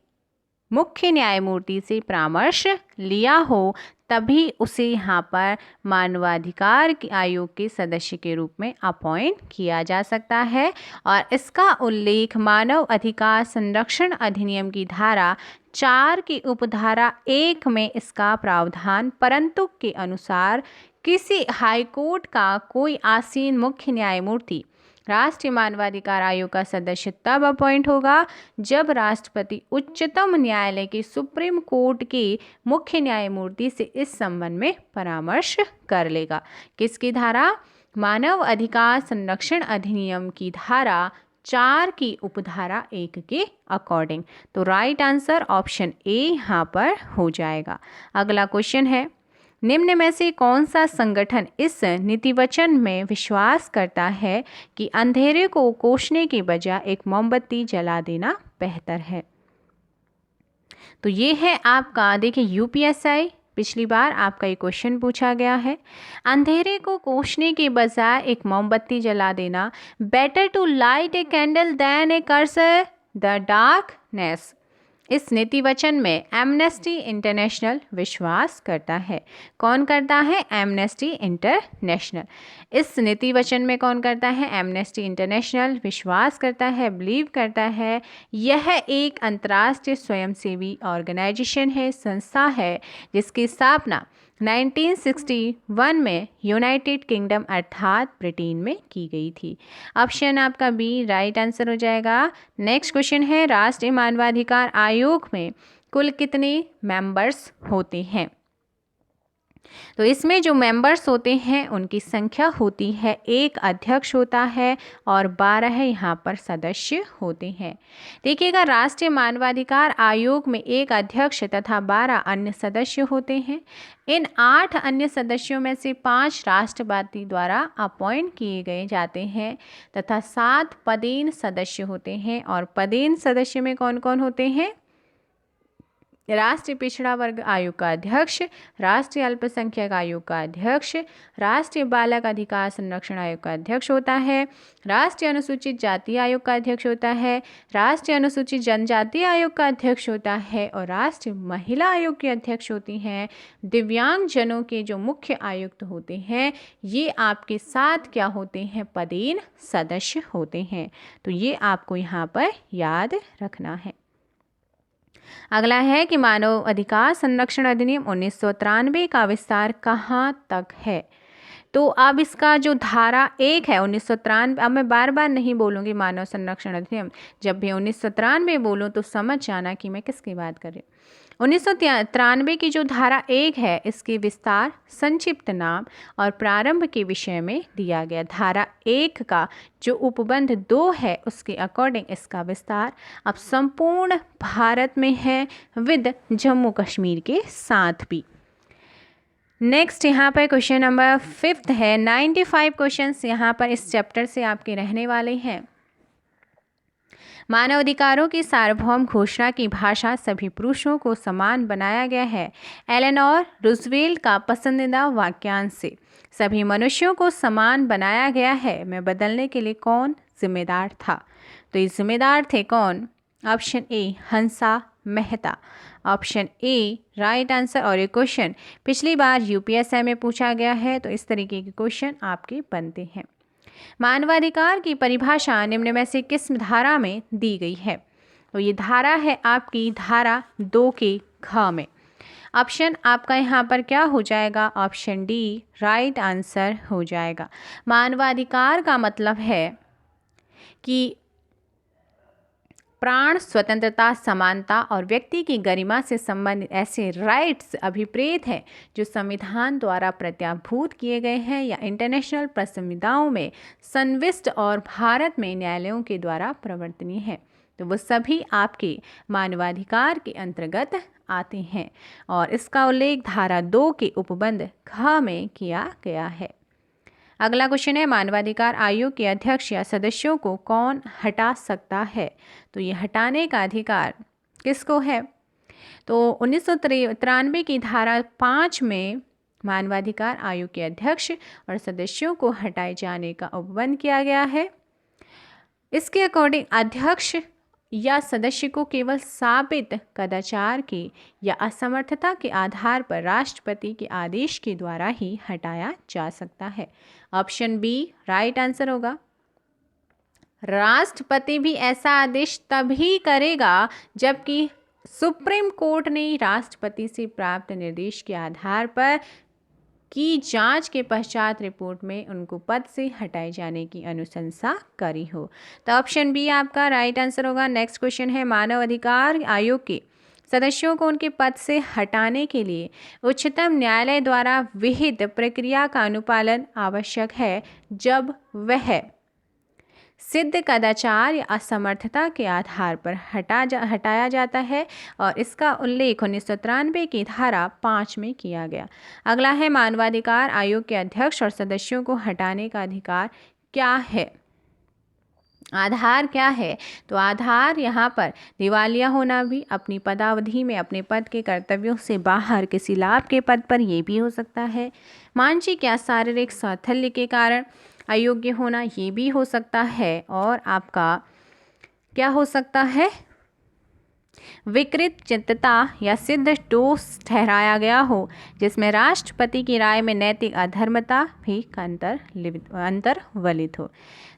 मुख्य न्यायमूर्ति से परामर्श लिया हो, तभी उसे यहाँ पर मानवाधिकार आयोग के सदस्य के रूप में अपॉइंट किया जा सकता है। और इसका उल्लेख मानव अधिकार संरक्षण अधिनियम की धारा 4 की उपधारा 1 में इसका प्रावधान परंतु के अनुसार किसी हाईकोर्ट का कोई आसीन मुख्य न्यायमूर्ति राष्ट्रीय मानवाधिकार आयोग का सदस्य तब अपॉइंट होगा जब राष्ट्रपति उच्चतम न्यायालय के सुप्रीम कोर्ट के मुख्य न्यायमूर्ति से इस संबंध में परामर्श कर लेगा। किसकी धारा, मानव अधिकार संरक्षण अधिनियम की धारा 4 की उपधारा 1 के अकॉर्डिंग। तो राइट आंसर ऑप्शन ए यहाँ पर हो जाएगा। अगला क्वेश्चन है, निम्न में से कौन सा संगठन इस नीतिवचन में विश्वास करता है कि अंधेरे को कोसने के बजाय एक मोमबत्ती जला देना बेहतर है। तो ये है आपका, देखिए यूपीएसआई पिछली बार आपका ये क्वेश्चन पूछा गया है, अंधेरे को कोसने के बजाय एक मोमबत्ती जला देना, better to light a candle than a curse the darkness. इस नीतिवचन में एमनेस्टी इंटरनेशनल विश्वास करता है। कौन करता है, एमनेस्टी इंटरनेशनल। इस नीतिवचन में कौन करता है, एमनेस्टी इंटरनेशनल विश्वास करता है, बिलीव करता है। यह एक अंतर्राष्ट्रीय स्वयंसेवी ऑर्गेनाइजेशन है, संस्था है, जिसकी स्थापना 1961 में यूनाइटेड किंगडम अर्थात ब्रिटेन में की गई थी। ऑप्शन आपका बी राइट आंसर हो जाएगा। नेक्स्ट क्वेश्चन है, राष्ट्रीय मानवाधिकार आयोग में कुल कितने मेंबर्स होते हैं। तो इसमें जो मेंबर्स होते हैं उनकी संख्या होती है, एक अध्यक्ष होता है और 12 यहाँ पर सदस्य होते हैं। देखिएगा, राष्ट्रीय मानवाधिकार आयोग में एक अध्यक्ष तथा 12 अन्य सदस्य होते हैं। इन 8 अन्य सदस्यों में से 5 राष्ट्रपति द्वारा अपॉइंट किए गए जाते हैं तथा 7 पदेन सदस्य होते हैं। और पदेन सदस्य में कौन कौन होते हैं, राष्ट्रीय पिछड़ा वर्ग आयोग का अध्यक्ष, राष्ट्रीय अल्पसंख्यक आयोग का अध्यक्ष, राष्ट्रीय बालक अधिकार संरक्षण आयोग का अध्यक्ष होता है, राष्ट्रीय अनुसूचित जाति आयोग का अध्यक्ष होता है, राष्ट्रीय अनुसूचित जनजाति आयोग का अध्यक्ष होता है और राष्ट्रीय महिला आयोग के अध्यक्ष होती हैं। दिव्यांग जनों के जो मुख्य आयुक्त होते हैं ये आपके साथ क्या होते हैं, पदेन सदस्य होते हैं। तो ये आपको यहाँ पर याद रखना है। अगला है कि मानव अधिकार संरक्षण अधिनियम 1993 का विस्तार कहाँ तक है। तो अब इसका जो धारा 1 है 1993, अब मैं बार बार नहीं बोलूँगी मानव संरक्षण अधिनियम, जब भी 1993 बोलूँ तो समझ जाना कि मैं किसकी बात कर रही हूँ। 1993 की जो धारा 1 है इसके विस्तार, संक्षिप्त नाम और प्रारंभ के विषय में दिया गया। धारा 1 का जो उपबंध 2 है उसके अकॉर्डिंग इसका विस्तार अब संपूर्ण भारत में है विद जम्मू कश्मीर के साथ भी। नेक्स्ट यहाँ पर क्वेश्चन नंबर 5 है। 95 क्वेश्चंस यहाँ पर इस चैप्टर से आपके रहने वाले हैं। मानव अधिकारों की सार्वभौम घोषणा की भाषा सभी पुरुषों को समान बनाया गया है। एलेनोर रूजवेल्ट का पसंदीदा वाक्यांश से सभी मनुष्यों को समान बनाया गया है में बदलने के लिए कौन जिम्मेदार था। तो ये जिम्मेदार थे कौन? Option A Hansa Mehta, option A right answer. और ये क्वेश्चन पिछली बार यूपीएससी में पूछा गया है, तो इस तरीके के क्वेश्चन आपके बनते हैं। मानवाधिकार की परिभाषा निम्न में से किस धारा में दी गई है? तो ये धारा है आपकी धारा 2 के ख में। ऑप्शन आपका यहाँ पर क्या हो जाएगा? ऑप्शन डी राइट आंसर हो जाएगा। मानवाधिकार का मतलब है कि प्राण, स्वतंत्रता, समानता और व्यक्ति की गरिमा से संबंधित ऐसे राइट्स अभिप्रेत हैं जो संविधान द्वारा प्रत्याभूत किए गए हैं या इंटरनेशनल संविधाओं में संविष्ट और भारत में न्यायालयों के द्वारा प्रवर्तनीय है। तो वो सभी आपके मानवाधिकार के अंतर्गत आते हैं और इसका उल्लेख धारा 2 के उपबंध ख में किया गया है। अगला क्वेश्चन है, मानवाधिकार आयोग के अध्यक्ष या सदस्यों को कौन हटा सकता है? तो ये हटाने का अधिकार किसको है? तो 1993 की धारा 5 में मानवाधिकार आयोग के अध्यक्ष और सदस्यों को हटाए जाने का उपबंध किया गया है। इसके अकॉर्डिंग अध्यक्ष या सदस्य को केवल साबित कदाचार के या असमर्थता के आधार पर राष्ट्रपति के आदेश के द्वारा ही हटाया जा सकता है। ऑप्शन बी राइट आंसर होगा। राष्ट्रपति भी ऐसा आदेश तभी करेगा जबकि सुप्रीम कोर्ट ने राष्ट्रपति से प्राप्त निर्देश के आधार पर की जांच के पश्चात रिपोर्ट में उनको पद से हटाए जाने की अनुशंसा करी हो। तो ऑप्शन बी आपका राइट आंसर होगा। नेक्स्ट क्वेश्चन है, मानव अधिकार आयोग के सदस्यों को उनके पद से हटाने के लिए उच्चतम न्यायालय द्वारा विहित प्रक्रिया का अनुपालन आवश्यक है जब वह सिद्ध कदाचार या असमर्थता के आधार पर हटाया जाता है और इसका उल्लेख 1993 की धारा 5 में किया गया। अगला है, मानवाधिकार आयोग के अध्यक्ष और सदस्यों को हटाने का अधिकार क्या है? आधार क्या है? तो आधार यहाँ पर दिवालिया होना भी, अपनी पदावधि में अपने पद के कर्तव्यों से बाहर किसी लाभ के पद पर ये भी हो सकता है। मानसिक या शारीरिक शैथिल्य के कारण अयोग्य होना ये भी हो सकता है। और आपका क्या हो सकता है? विकृत चित्तता या सिद्ध दोष ठहराया गया हो जिसमें राष्ट्रपति की राय में नैतिक अधर्मता भी अंतर्वलित हो।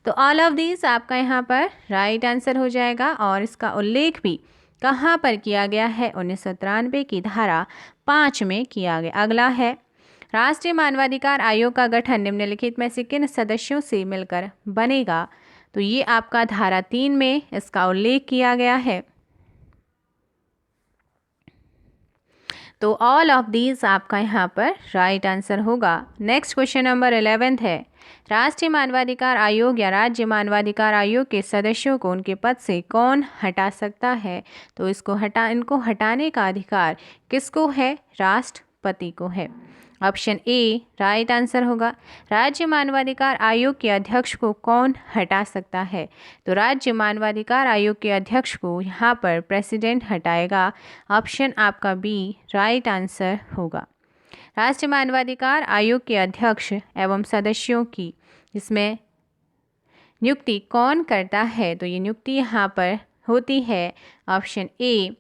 तो ऑल ऑफ दीज आपका यहाँ पर राइट आंसर हो जाएगा और इसका उल्लेख भी कहाँ पर किया गया है? 1993 की धारा 5 में किया गया। अगला है, राष्ट्रीय मानवाधिकार आयोग का गठन निम्नलिखित में से किन सदस्यों से मिलकर बनेगा? तो ये आपका धारा 3 में इसका उल्लेख किया गया है। तो ऑल ऑफ दीज आपका यहाँ पर राइट आंसर होगा। नेक्स्ट क्वेश्चन नंबर 11 है, राष्ट्रीय मानवाधिकार आयोग या राज्य मानवाधिकार आयोग के सदस्यों को उनके पद से कौन हटा सकता है? तो इनको हटाने का अधिकार किसको है? राष्ट्रपति को है। ऑप्शन ए राइट आंसर होगा। राज्य मानवाधिकार आयोग के अध्यक्ष को कौन हटा सकता है? तो राज्य मानवाधिकार आयोग के अध्यक्ष को यहाँ पर प्रेसिडेंट हटाएगा। ऑप्शन आपका बी राइट आंसर होगा। राष्ट्रीय मानवाधिकार आयोग के अध्यक्ष एवं सदस्यों की इसमें नियुक्ति कौन करता है? तो ये नियुक्ति यहाँ पर होती है ऑप्शन ए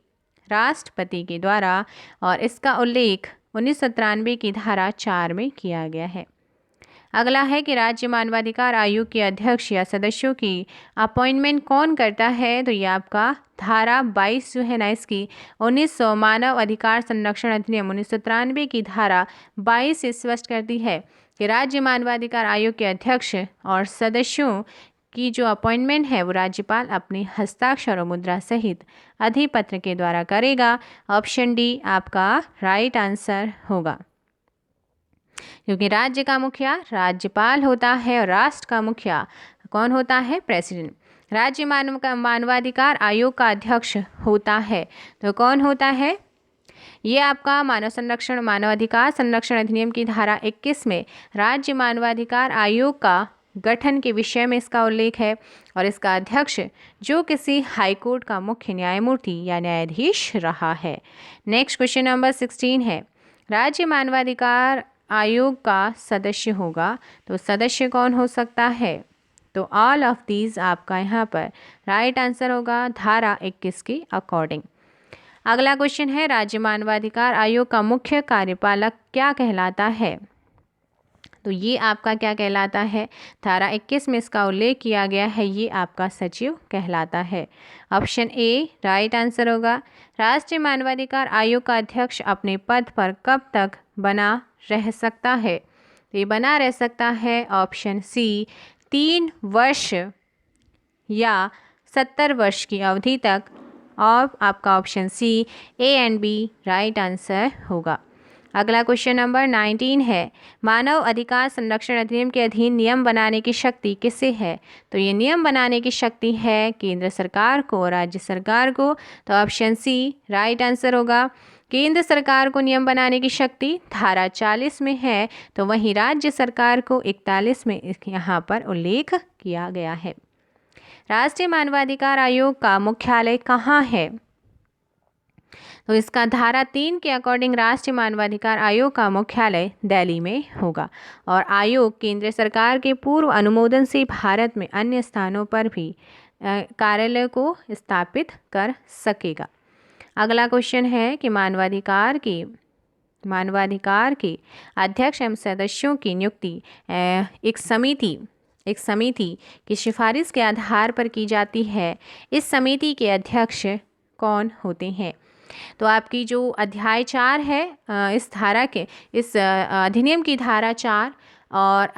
राष्ट्रपति के द्वारा, और इसका उल्लेख 1993 की धारा 4 में किया गया है। अगला है कि राज्य मानवाधिकार आयोग के अध्यक्ष या सदस्यों की अपॉइंटमेंट कौन करता है? तो ये आपका धारा 22 जो है ना इसकी 1900 मानव अधिकार संरक्षण अधिनियम 1993 की धारा 22 स्पष्ट करती है कि राज्य मानवाधिकार आयोग के अध्यक्ष और सदस्यों की जो अपॉइंटमेंट है वो राज्यपाल अपने हस्ताक्षर और मुद्रा सहित अधिपत्र के द्वारा करेगा। ऑप्शन डी आपका राइट आंसर होगा, क्योंकि राज्य का मुखिया राज्यपाल होता है और राष्ट्र का मुखिया कौन होता है? प्रेसिडेंट। राज्य मानवाधिकार आयोग का अध्यक्ष होता है तो कौन होता है? ये आपका मानव अधिकार संरक्षण अधिनियम की धारा 21 में राज्य मानवाधिकार आयोग का गठन के विषय में इसका उल्लेख है, और इसका अध्यक्ष जो किसी हाईकोर्ट का मुख्य न्यायमूर्ति या न्यायाधीश रहा है। नेक्स्ट क्वेश्चन नंबर 16 है, राज्य मानवाधिकार आयोग का सदस्य होगा तो सदस्य कौन हो सकता है? तो ऑल ऑफ दीज आपका यहाँ पर राइट आंसर होगा धारा 21 के अकॉर्डिंग। अगला क्वेश्चन है, राज्य मानवाधिकार आयोग का मुख्य कार्यपालक क्या कहलाता है? तो ये आपका क्या कहलाता है? धारा 21 में इसका उल्लेख किया गया है, ये आपका सचिव कहलाता है। ऑप्शन ए राइट आंसर होगा। राष्ट्रीय मानवाधिकार आयोग का अध्यक्ष अपने पद पर कब तक बना रह सकता है? तो ये बना रह सकता है ऑप्शन सी 3 वर्ष या 70 वर्ष की अवधि तक, और आपका option C A and B right answer होगा। अगला क्वेश्चन नंबर 19 है, मानव अधिकार संरक्षण अधिनियम के अधीन नियम बनाने की शक्ति किसे है? तो ये नियम बनाने की शक्ति है केंद्र सरकार को और राज्य सरकार को, तो ऑप्शन सी राइट आंसर होगा। केंद्र सरकार को नियम बनाने की शक्ति धारा 40 में है, तो वहीं राज्य सरकार को 41 में यहाँ पर उल्लेख किया गया है। राष्ट्रीय मानवाधिकार आयोग का मुख्यालय कहाँ है? तो इसका धारा 3 के अकॉर्डिंग राष्ट्रीय मानवाधिकार आयोग का मुख्यालय दिल्ली में होगा, और आयोग केंद्र सरकार के पूर्व अनुमोदन से भारत में अन्य स्थानों पर भी कार्यालय को स्थापित कर सकेगा। अगला क्वेश्चन है कि मानवाधिकार के अध्यक्ष एवं सदस्यों की नियुक्ति एक समिति की सिफारिश के आधार पर की जाती है। इस समिति के अध्यक्ष कौन होते हैं? तो आपकी जो अध्याय 4 है इस अधिनियम की धारा 4 और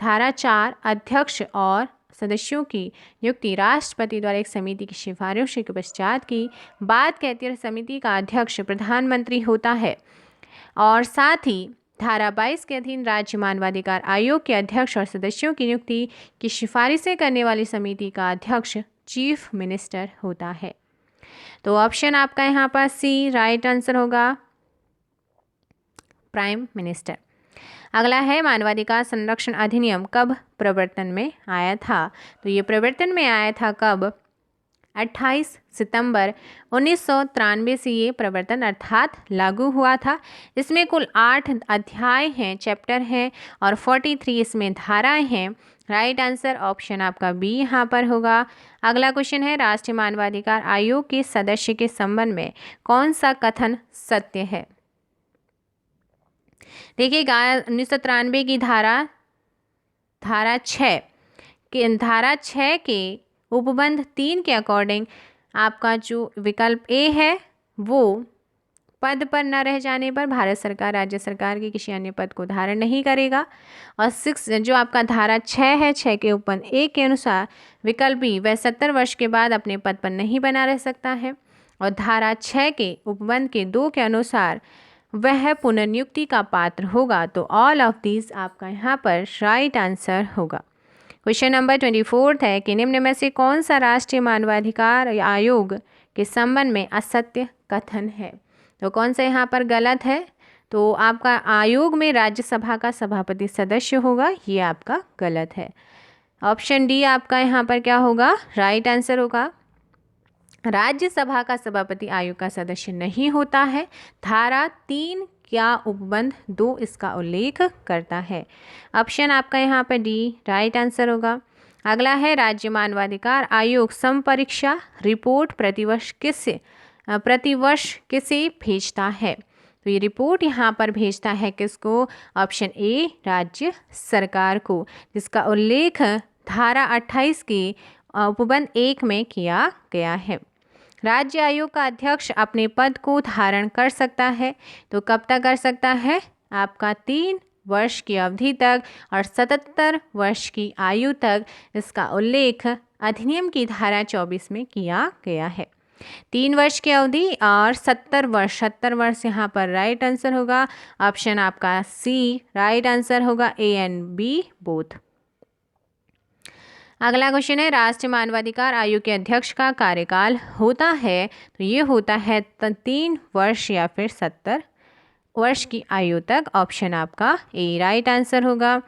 धारा 4 अध्यक्ष और सदस्यों की नियुक्ति राष्ट्रपति द्वारा एक समिति की सिफारिश के पश्चात की बात कहती है। समिति का अध्यक्ष प्रधानमंत्री होता है, और साथ ही धारा 22 के अधीन राज्य मानवाधिकार आयोग के अध्यक्ष और सदस्यों की नियुक्ति की सिफारिशें करने वाली समिति का अध्यक्ष चीफ मिनिस्टर होता है। तो ऑप्शन आपका यहाँ पर सी राइट आंसर होगा, प्राइम मिनिस्टर। अगला है, मानवाधिकार संरक्षण अधिनियम कब प्रवर्तन में आया था? तो ये प्रवर्तन में आया था कब? 28 सितंबर 1993 से ये प्रवर्तन अर्थात लागू हुआ था। इसमें कुल 8 अध्याय हैं, चैप्टर हैं, और 43 इसमें धाराएं हैं। राइट आंसर ऑप्शन आपका बी यहाँ पर होगा। अगला क्वेश्चन है, राष्ट्रीय मानवाधिकार आयोग के सदस्य के संबंध में कौन सा कथन सत्य है? देखिएगा 1993 की धारा 6 के उपबंध 3 के अकॉर्डिंग आपका जो विकल्प ए है वो पद पर न रह जाने पर भारत सरकार राज्य सरकार के किसी अन्य पद को धारण नहीं करेगा, और 6 जो आपका धारा 6 है 6 के उपबंध 1 के अनुसार विकल्प बी वह 70 वर्ष के बाद अपने पद पर नहीं बना रह सकता है, और धारा 6 के उपबंध के 2 के अनुसार वह पुनर्नियुक्ति का पात्र होगा। तो ऑल ऑफ दीज आपका यहाँ पर राइट आंसर होगा। क्वेश्चन नंबर 24 है कि निम्न में से कौन सा राष्ट्रीय मानवाधिकार आयोग के संबंध में असत्य कथन है? तो कौन सा यहाँ पर गलत है? तो आपका आयोग में राज्यसभा का सभापति सदस्य होगा, ये आपका गलत है। ऑप्शन डी आपका यहाँ पर क्या होगा, राइट आंसर होगा। राज्यसभा का सभापति आयोग का सदस्य नहीं होता है। धारा 3 या उपबंध 2 इसका उल्लेख करता है। ऑप्शन आपका यहाँ पर डी राइट आंसर होगा। अगला है, राज्य मानवाधिकार आयोग समपरीक्षा रिपोर्ट प्रतिवर्ष किसे भेजता है? तो ये रिपोर्ट यहाँ पर भेजता है किसको? ऑप्शन ए राज्य सरकार को, जिसका उल्लेख धारा 28 के उपबंध 1 में किया गया है। राज्य आयोग का अध्यक्ष अपने पद को धारण कर सकता है, तो कब तक कर सकता है? आपका 3 वर्ष की अवधि तक और 77 वर्ष की आयु तक। इसका उल्लेख अधिनियम की धारा 24 में किया गया है। 3 वर्ष की अवधि और 70 वर्ष यहाँ पर राइट आंसर होगा। ऑप्शन आपका सी राइट आंसर होगा, ए एंड बी बोथ। अगला क्वेश्चन है, राष्ट्रीय मानवाधिकार आयोग के अध्यक्ष का कार्यकाल होता है, तो ये होता है 3 वर्ष या फिर 70 वर्ष की आयु तक। ऑप्शन आपका ए राइट आंसर होगा।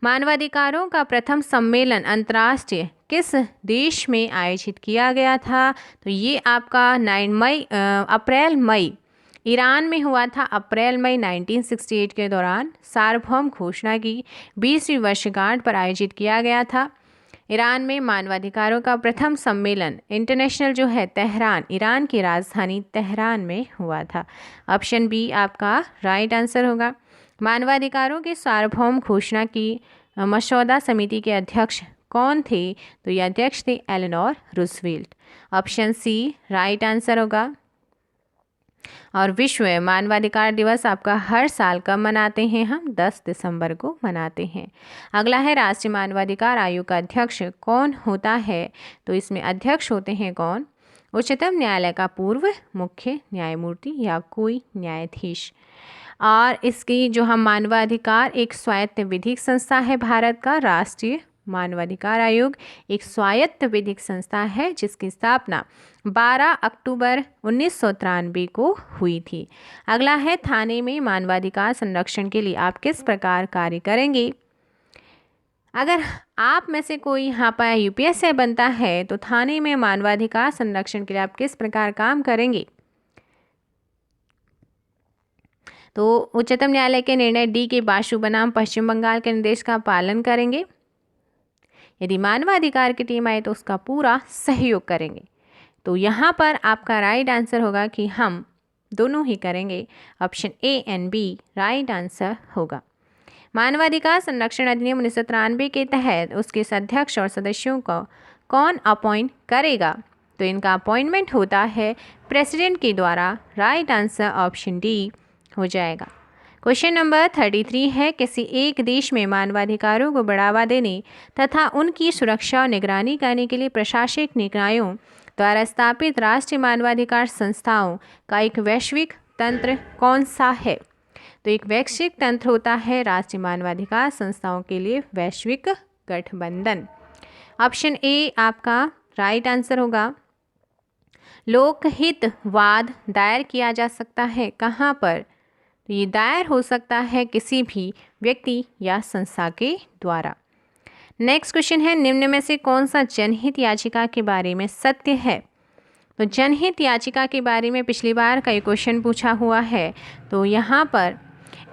मानवाधिकारों का प्रथम सम्मेलन अंतर्राष्ट्रीय किस देश में आयोजित किया गया था? तो ये आपका अप्रैल मई ईरान में हुआ था। अप्रैल मई 1968 के दौरान सार्वभौम घोषणा की 20वीं वर्षगांठ पर आयोजित किया गया था। ईरान में मानवाधिकारों का प्रथम सम्मेलन इंटरनेशनल जो है तेहरान, ईरान की राजधानी तेहरान में हुआ था। ऑप्शन बी आपका राइट आंसर होगा। मानवाधिकारों की सार्वभौम घोषणा की मसौदा समिति के अध्यक्ष कौन थे? तो ये अध्यक्ष थे Eleanor Roosevelt. Option C right answer होगा। और विश्व मानवाधिकार दिवस आपका हर साल कब मनाते हैं? हम 10 दिसंबर को मनाते हैं। अगला है, राष्ट्रीय मानवाधिकार आयोग का अध्यक्ष कौन होता है? तो इसमें अध्यक्ष होते हैं कौन? उच्चतम न्यायालय का पूर्व मुख्य न्यायमूर्ति या कोई न्यायाधीश। और इसकी जो हम मानवाधिकार एक स्वायत्त विधिक संस्था है भारत का। राष्ट्रीय मानवाधिकार आयोग एक स्वायत्त विधिक संस्था है जिसकी स्थापना 12 अक्टूबर 1993 को हुई थी। अगला है, थाने में मानवाधिकार संरक्षण के लिए आप किस प्रकार कार्य करेंगे? अगर आप में से कोई यहाँ पर यूपीएससी बनता है तो थाने में मानवाधिकार संरक्षण के लिए आप किस प्रकार काम करेंगे? तो उच्चतम न्यायालय के निर्णय डी के बाशु बनाम पश्चिम बंगाल के निर्देश का पालन करेंगे। यदि मानवाधिकार की टीम आए तो उसका पूरा सहयोग करेंगे। तो यहाँ पर आपका राइट आंसर होगा कि हम दोनों ही करेंगे। Option A and B right answer होगा। मानवाधिकार संरक्षण अधिनियम 1993 के तहत उसके अध्यक्ष और सदस्यों को कौन अपॉइंट करेगा? तो इनका अपॉइंटमेंट होता है प्रेसिडेंट के द्वारा। राइट आंसर ऑप्शन डी हो जाएगा। क्वेश्चन नंबर 33 है, किसी एक देश में मानवाधिकारों को बढ़ावा देने तथा उनकी सुरक्षा और निगरानी करने के लिए प्रशासनिक निकायों द्वारा स्थापित राष्ट्रीय मानवाधिकार संस्थाओं का एक वैश्विक तंत्र कौन सा है? तो एक वैश्विक तंत्र होता है राष्ट्रीय मानवाधिकार संस्थाओं के लिए वैश्विक गठबंधन। ऑप्शन ए आपका राइट आंसर होगा। लोकहित वाद दायर किया जा सकता है कहाँ पर? तो ये दायर हो सकता है किसी भी व्यक्ति या संस्था के द्वारा। नेक्स्ट क्वेश्चन है, निम्न में से कौन सा जनहित याचिका के बारे में सत्य है? तो जनहित याचिका के बारे में पिछली बार का ये क्वेश्चन पूछा हुआ है। तो यहाँ पर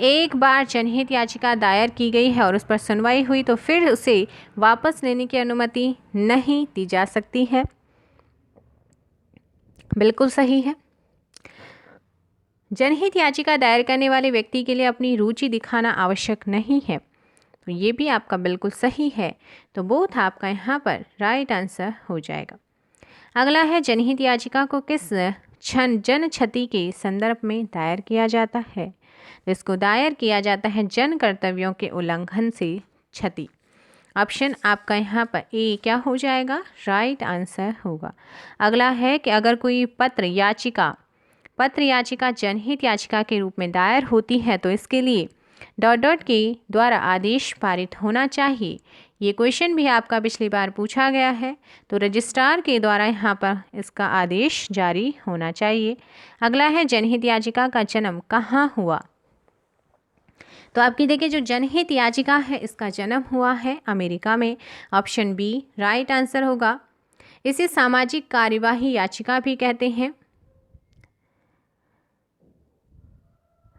एक बार जनहित याचिका दायर की गई है और उस पर सुनवाई हुई तो फिर उसे वापस लेने की अनुमति नहीं दी जा सकती है। बिल्कुल सही है। जनहित याचिका दायर करने वाले व्यक्ति के लिए अपनी रुचि दिखाना आवश्यक नहीं है, तो ये भी आपका बिल्कुल सही है। तो बोथ आपका यहाँ पर राइट आंसर हो जाएगा। अगला है, जनहित याचिका को किस जन क्षति के संदर्भ में दायर किया जाता है? इसको दायर किया जाता है जन कर्तव्यों के उल्लंघन से क्षति। ऑप्शन आपका यहाँ पर ए क्या हो जाएगा? राइट आंसर होगा। अगला है कि अगर कोई पत्र याचिका जनहित याचिका के रूप में दायर होती है तो इसके लिए ... के द्वारा आदेश पारित होना चाहिए। ये क्वेश्चन भी आपका पिछली बार पूछा गया है, तो रजिस्ट्रार के द्वारा यहाँ पर इसका आदेश जारी होना चाहिए। अगला है, जनहित याचिका का जन्म कहाँ हुआ? तो आपकी देखिए जो जनहित याचिका है इसका जन्म हुआ है अमेरिका में। ऑप्शन बी राइट आंसर होगा। इसे सामाजिक कार्यवाही याचिका भी कहते हैं।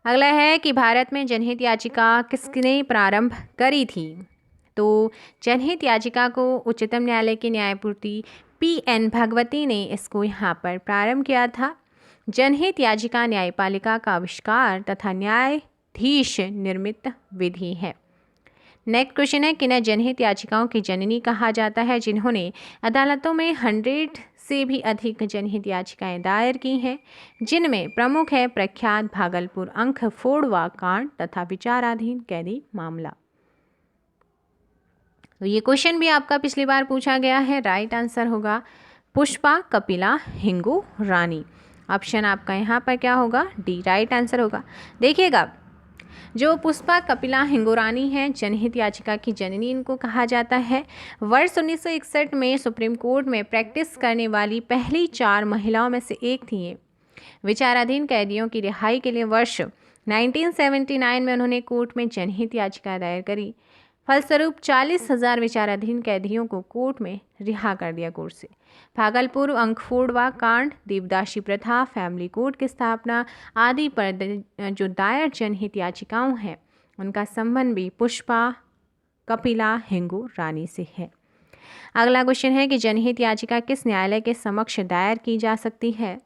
अगला है कि भारत में जनहित याचिका किसने प्रारंभ करी थी। तो जनहित याचिका को उच्चतम न्यायालय के न्यायमूर्ति PN भगवती ने इसको यहाँ पर प्रारंभ किया था। जनहित याचिका न्यायपालिका का आविष्कार तथा न्यायाधीश निर्मित विधि है। नेक्स्ट क्वेश्चन है किन्हें जनहित याचिकाओं की जननी कहा जाता है। जिन्होंने अदालतों में 100 से भी अधिक जनहित याचिकाएं दायर की हैं, जिनमें प्रमुख है प्रख्यात भागलपुर अंक फोड़वा कांड तथा विचाराधीन कैदी मामला। तो ये क्वेश्चन भी आपका पिछली बार पूछा गया है। राइट आंसर होगा पुष्पा, कपिला, हिंगू रानी। ऑप्शन आपका यहाँ पर क्या होगा, डी राइट आंसर होगा। देखिएगा जो पुष्पा, कपिला, हिंगोरानी हैं जनहित याचिका की जननी इनको कहा जाता है। वर्ष 1961 में सुप्रीम कोर्ट में प्रैक्टिस करने वाली पहली 4 महिलाओं में से एक थी ये। विचाराधीन कैदियों की रिहाई के लिए वर्ष 1979 में उन्होंने कोर्ट में जनहित याचिका दायर करी। फलस्वरूप 40,000 विचाराधीन कैदियों को कोर्ट में रिहा कर दिया कोर्ट से। भागलपुर अंक फोड़वा कांड, देवदासी प्रथा, फैमिली कोर्ट की स्थापना आदि पर जो दायर जनहित याचिकाओं हैं उनका संबंध भी पुष्पा, कपिला, हिंगू रानी से है। अगला क्वेश्चन है कि जनहित याचिका किस न्यायालय के समक्ष दायर की जा सकती है।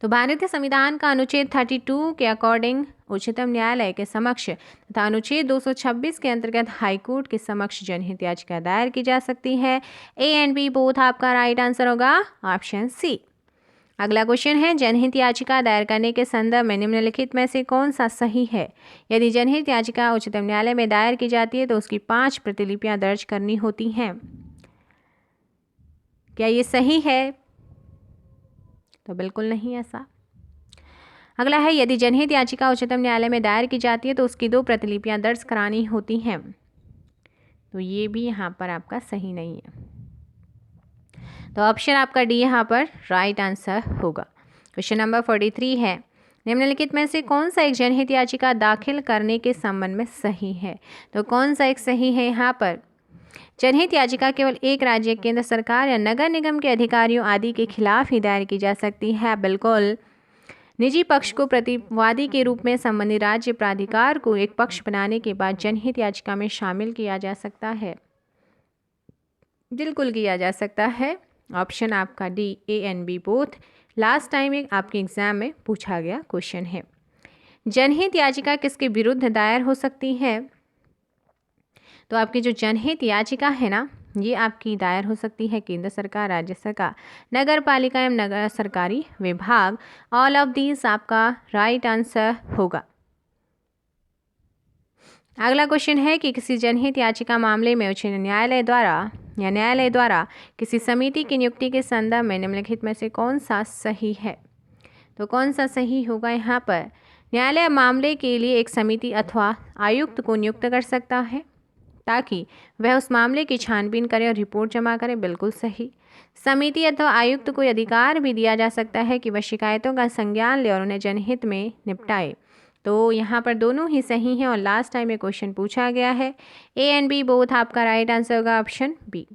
तो भारतीय संविधान का अनुच्छेद 32 के अकॉर्डिंग उच्चतम न्यायालय के समक्ष तथा अनुच्छेद 226 के अंतर्गत हाईकोर्ट के समक्ष जनहित याचिका दायर की जा सकती है। ए एंड बी बोथ आपका राइट आंसर होगा ऑप्शन सी। अगला क्वेश्चन है जनहित याचिका दायर करने के संदर्भ में निम्नलिखित में से कौन सा सही है। यदि जनहित याचिका उच्चतम न्यायालय में दायर की जाती है तो उसकी 5 प्रतिलिपियां दर्ज करनी होती हैं। क्या ये सही है? तो बिल्कुल नहीं ऐसा। अगला है यदि जनहित याचिका उच्चतम न्यायालय में दायर की जाती है तो उसकी 2 प्रतिलिपियां दर्ज करानी होती हैं। तो ये भी यहाँ पर आपका सही नहीं है। तो ऑप्शन आपका डी यहाँ पर राइट आंसर होगा। क्वेश्चन नंबर 43 है निम्नलिखित में से कौन सा एक जनहित याचिका दाखिल करने के संबंध में सही है। तो कौन सा एक सही है यहाँ पर। जनहित याचिका केवल एक राज्य, केंद्र सरकार या नगर निगम के अधिकारियों आदि के खिलाफ ही दायर की जा सकती है। बिल्कुल। निजी पक्ष को प्रतिवादी के रूप में संबंधित राज्य प्राधिकार को एक पक्ष बनाने के बाद जनहित याचिका में शामिल किया जा सकता है। बिल्कुल किया जा सकता है। ऑप्शन आपका D A and B both last time एक आपके एग्जाम में पूछा गया क्वेश्चन है। जनहित याचिका किसके विरुद्ध दायर हो सकती है। तो आपकी जो जनहित याचिका है ना ये आपकी दायर हो सकती है केंद्र सरकार, राज्य सरकार, नगर पालिका एवं नगर सरकारी विभाग। ऑल ऑफ दीज आपका राइट आंसर होगा। अगला क्वेश्चन है कि किसी जनहित याचिका मामले में उच्च न्यायालय द्वारा किसी समिति की नियुक्ति के संदर्भ में निम्नलिखित में से कौन सा सही है। तो कौन सा सही होगा यहाँ पर। न्यायालय मामले के लिए एक समिति अथवा आयुक्त को नियुक्त कर सकता है ताकि वह उस मामले की छानबीन करे और रिपोर्ट जमा करे। बिल्कुल सही। समिति अथवा आयुक्त को अधिकार भी दिया जा सकता है कि वह शिकायतों का संज्ञान ले और उन्हें जनहित में निपटाए। तो यहाँ पर दोनों ही सही हैं और लास्ट टाइम ये क्वेश्चन पूछा गया है। ए एंड बी बोथ आपका राइट आंसर होगा ऑप्शन बी।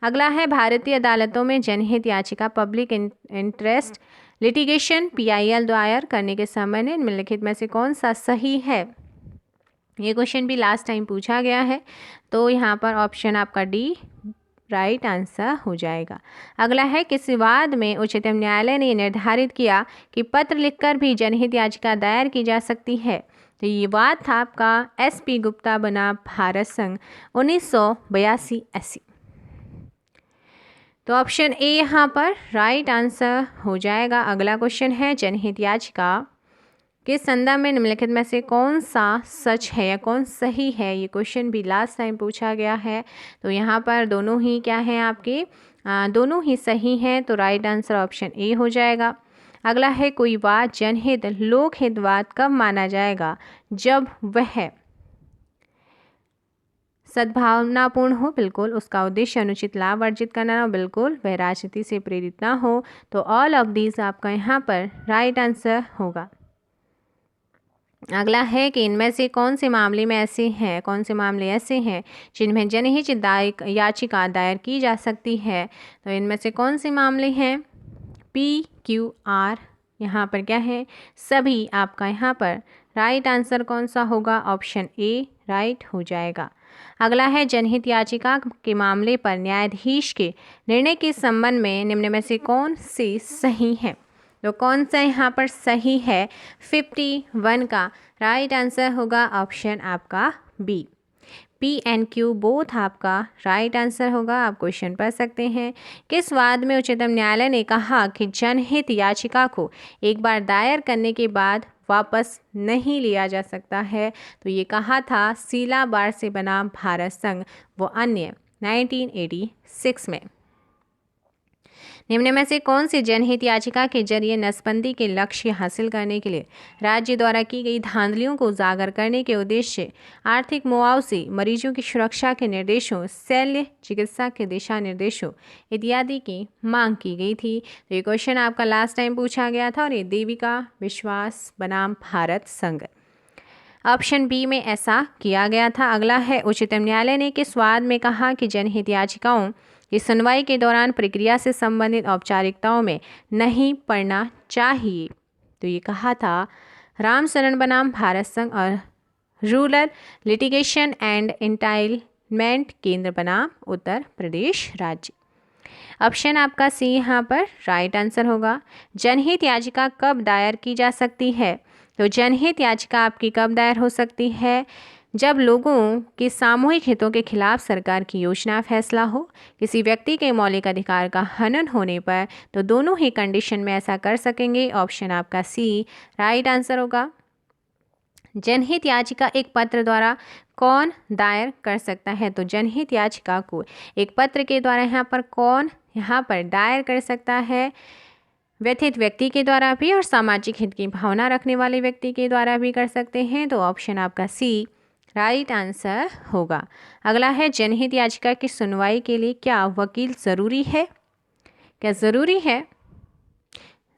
अगला है भारतीय अदालतों में जनहित याचिका पब्लिक इंटरेस्ट लिटिगेशन PIL दायर करने के समय निम्नलिखित में से कौन सा सही है। ये क्वेश्चन भी लास्ट टाइम पूछा गया है। तो यहाँ पर ऑप्शन आपका डी राइट आंसर हो जाएगा। अगला है किस विवाद में उच्चतम न्यायालय ने निर्धारित किया कि पत्र लिखकर भी जनहित याचिका दायर की जा सकती है। तो ये विवाद था आपका SP गुप्ता बनाम भारत संघ 1982 SC। तो ऑप्शन ए यहाँ पर राइट आंसर हो जाएगा। अगला क्वेश्चन है जनहित याचिका के संदर्भ में निम्नलिखित में से कौन सा सच है या कौन सही है। ये क्वेश्चन भी लास्ट टाइम पूछा गया है। तो यहाँ पर दोनों ही क्या हैं आपके, दोनों ही सही हैं। तो राइट आंसर ऑप्शन ए हो जाएगा। अगला है कोई वाद जनहित लोकहित वाद कब माना जाएगा। जब वह सद्भावनापूर्ण हो, बिल्कुल, उसका उद्देश्य अनुचित लाभ अर्जित करना हो, बिल्कुल, वह राजनीति से प्रेरित ना हो। तो ऑल ऑफ दीज आपका यहाँ पर राइट आंसर होगा। अगला है कि इनमें से कौन से मामले ऐसे हैं जिनमें जनहित याचिका दायर की जा सकती है। तो इनमें से कौन से मामले हैं, PQR, यहाँ पर क्या है, सभी। आपका यहाँ पर राइट आंसर कौन सा होगा, ऑप्शन ए राइट हो जाएगा। अगला है जनहित याचिका के मामले पर न्यायाधीश के निर्णय के संबंध में निम्न में से कौन से सही है। तो कौन सा यहाँ पर सही है, 51 का राइट आंसर होगा ऑप्शन आपका बी। P&Q बोथ आपका राइट आंसर होगा। आप क्वेश्चन पढ़ सकते हैं। किस वाद में उच्चतम न्यायालय ने कहा कि जनहित याचिका को एक बार दायर करने के बाद वापस नहीं लिया जा सकता है। तो ये कहा था सीला बार से बना भारत संघ व अन्य 1986 में। निम्न में से कौन सी जनहित याचिका के जरिए नसबंदी के लक्ष्य हासिल करने के लिए राज्य द्वारा की गई धांधलियों को उजागर करने के उद्देश्य आर्थिक मुआवजे, मरीजों की सुरक्षा के निर्देशों, शल्य चिकित्सा के दिशा निर्देशों इत्यादि की मांग की गई थी। तो ये क्वेश्चन आपका लास्ट टाइम पूछा गया था और ये देविका विश्वास बनाम भारत संघ, ऑप्शन बी में ऐसा किया गया था। अगला है उच्चतम न्यायालय ने किस वाद में कहा कि जनहित याचिकाओं की सुनवाई के दौरान प्रक्रिया से संबंधित औपचारिकताओं में नहीं पड़ना चाहिए। तो ये कहा था राम शरण बनाम भारत संघ और रूरल लिटिगेशन एंड एंटाइटलमेंट केंद्र बनाम उत्तर प्रदेश राज्य। ऑप्शन आपका सी यहाँ पर राइट आंसर होगा। जनहित याचिका कब दायर की जा सकती है। तो जनहित याचिका आपकी कब दायर हो सकती है, जब लोगों के सामूहिक हितों के खिलाफ सरकार की योजना फैसला हो, किसी व्यक्ति के मौलिक अधिकार का हनन होने पर, तो दोनों ही कंडीशन में ऐसा कर सकेंगे। ऑप्शन आपका सी राइट आंसर होगा। जनहित याचिका एक पत्र द्वारा कौन दायर कर सकता है। तो जनहित याचिका को एक पत्र के द्वारा यहाँ पर दायर कर सकता है, व्यथित व्यक्ति के द्वारा भी और सामाजिक हित की भावना रखने वाले व्यक्ति के द्वारा भी कर सकते हैं। तो ऑप्शन आपका सी राइट आंसर होगा। अगला है जनहित याचिका की सुनवाई के लिए क्या वकील ज़रूरी है। क्या ज़रूरी है?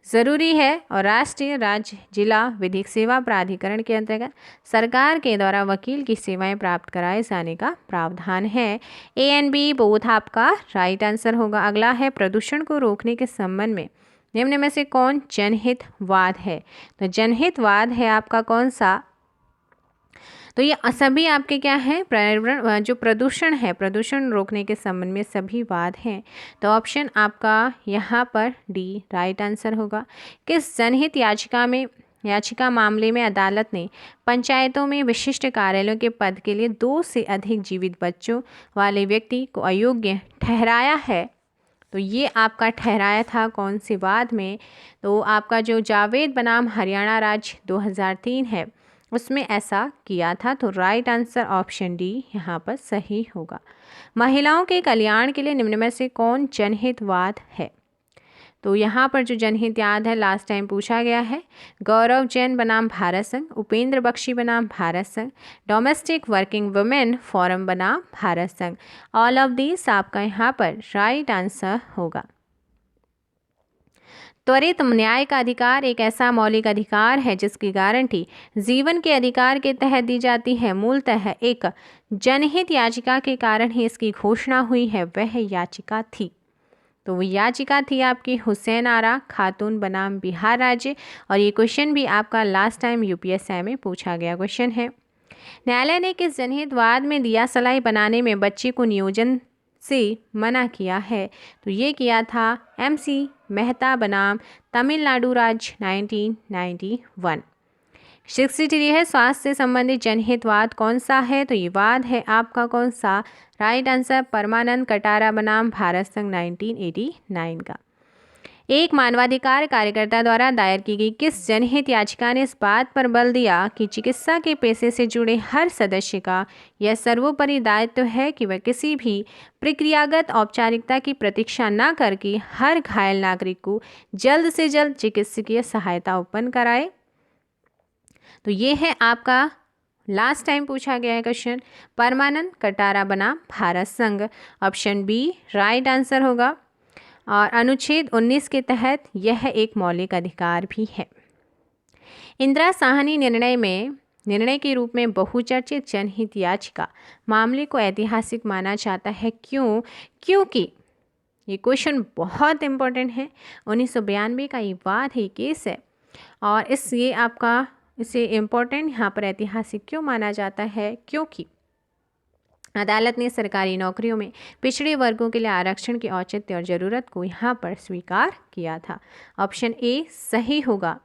ज़रूरी है। और राष्ट्रीय, राज्य, जिला विधिक सेवा प्राधिकरण के अंतर्गत सरकार के द्वारा वकील की सेवाएं प्राप्त कराए जाने का प्रावधान है। ए एंड बी बोथ आपका राइट आंसर होगा। अगला है प्रदूषण को रोकने के संबंध में निम्न में से कौन जनहित वाद है। तो जनहित वाद है आपका कौन सा। तो ये सभी आपके क्या है, पर्यावरण जो प्रदूषण है, प्रदूषण रोकने के संबंध में सभी वाद हैं। तो ऑप्शन आपका यहाँ पर डी राइट आंसर होगा। किस जनहित याचिका मामले में अदालत ने पंचायतों में विशिष्ट कार्यालयों के पद के लिए 2 से अधिक जीवित बच्चों वाले व्यक्ति को अयोग्य ठहराया है। तो ये आपका ठहराया था कौन से वाद में। तो आपका जो जावेद बनाम हरियाणा राज्य 2003 है उसमें ऐसा किया था। तो राइट आंसर ऑप्शन डी यहाँ पर सही होगा। महिलाओं के कल्याण के लिए निम्न में से कौन जनहित वाद है। तो यहाँ पर जो जनहित याद है लास्ट टाइम पूछा गया है, गौरव जैन बनाम भारत संघ, उपेंद्र बख्शी बनाम भारत संघ, डोमेस्टिक वर्किंग वुमेन फोरम बनाम भारत संघ। ऑल ऑफ दिस आपका यहाँ पर राइट आंसर होगा। त्वरित न्याय का अधिकार एक ऐसा मौलिक अधिकार है जिसकी गारंटी जीवन के अधिकार के तहत दी जाती है। मूलतः एक जनहित याचिका के कारण ही इसकी घोषणा हुई है। वह याचिका थी, तो वो याचिका थी आपकी हुसैन आरा खातून बनाम बिहार राज्य। और ये क्वेश्चन भी आपका लास्ट टाइम यूपीएससी में पूछा गया क्वेश्चन है। न्यायालय ने किस जनहित वाद में दिया सलाई बनाने में बच्चे को नियोजन से मना किया है। तो ये किया था MC मेहता बनाम तमिलनाडु राज्य 1991। 63 है स्वास्थ्य से संबंधित जनहित वाद कौन सा है। तो ये वाद है आपका कौन सा, राइट आंसर परमानंद कटारा बनाम भारत संघ 1989 का। एक मानवाधिकार कार्यकर्ता द्वारा दायर की गई किस जनहित याचिका ने इस बात पर बल दिया कि चिकित्सा के पेशे से जुड़े हर सदस्य का यह सर्वोपरि दायित्व है कि वह किसी भी प्रक्रियागत औपचारिकता की प्रतीक्षा न करके हर घायल नागरिक को जल्द से जल्द चिकित्सकीय सहायता उत्पन्न कराए। तो ये है आपका लास्ट टाइम पूछा गया है क्वेश्चन, परमानंद कटारा बनाम भारत संघ। ऑप्शन बी राइट आंसर होगा। और अनुच्छेद 19 के तहत यह एक मौलिक अधिकार भी है। इंदिरा साहनी निर्णय के रूप में बहुचर्चित जनहित याचिका मामले को ऐतिहासिक माना जाता है। क्यों? क्योंकि ये क्वेश्चन बहुत इंपॉर्टेंट है। 1992 का ये वाद है, केस है, और इसे इम्पोर्टेंट यहाँ पर ऐतिहासिक क्यों माना जाता है? क्योंकि अदालत ने सरकारी नौकरियों में पिछड़े वर्गों के लिए आरक्षण के औचित्य और ज़रूरत को यहाँ पर स्वीकार किया था। ऑप्शन ए सही होगा।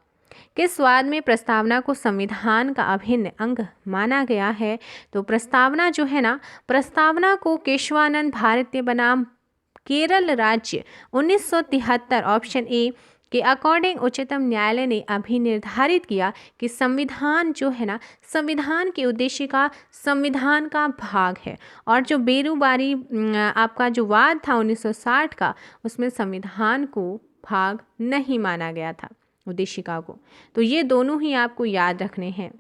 किस वाद में प्रस्तावना को संविधान का अभिन्न अंग माना गया है? तो प्रस्तावना जो है ना, प्रस्तावना को केशवानंद भारतीय बनाम केरल राज्य 1973 ऑप्शन ए के अकॉर्डिंग उच्चतम न्यायालय ने अभी निर्धारित किया कि संविधान जो है ना, संविधान के उद्देश्य का संविधान का भाग है। और जो बेरुबारी आपका जो वाद था 1960 का, उसमें संविधान को भाग नहीं माना गया था, उद्देशिका को। तो ये दोनों ही आपको याद रखने हैं।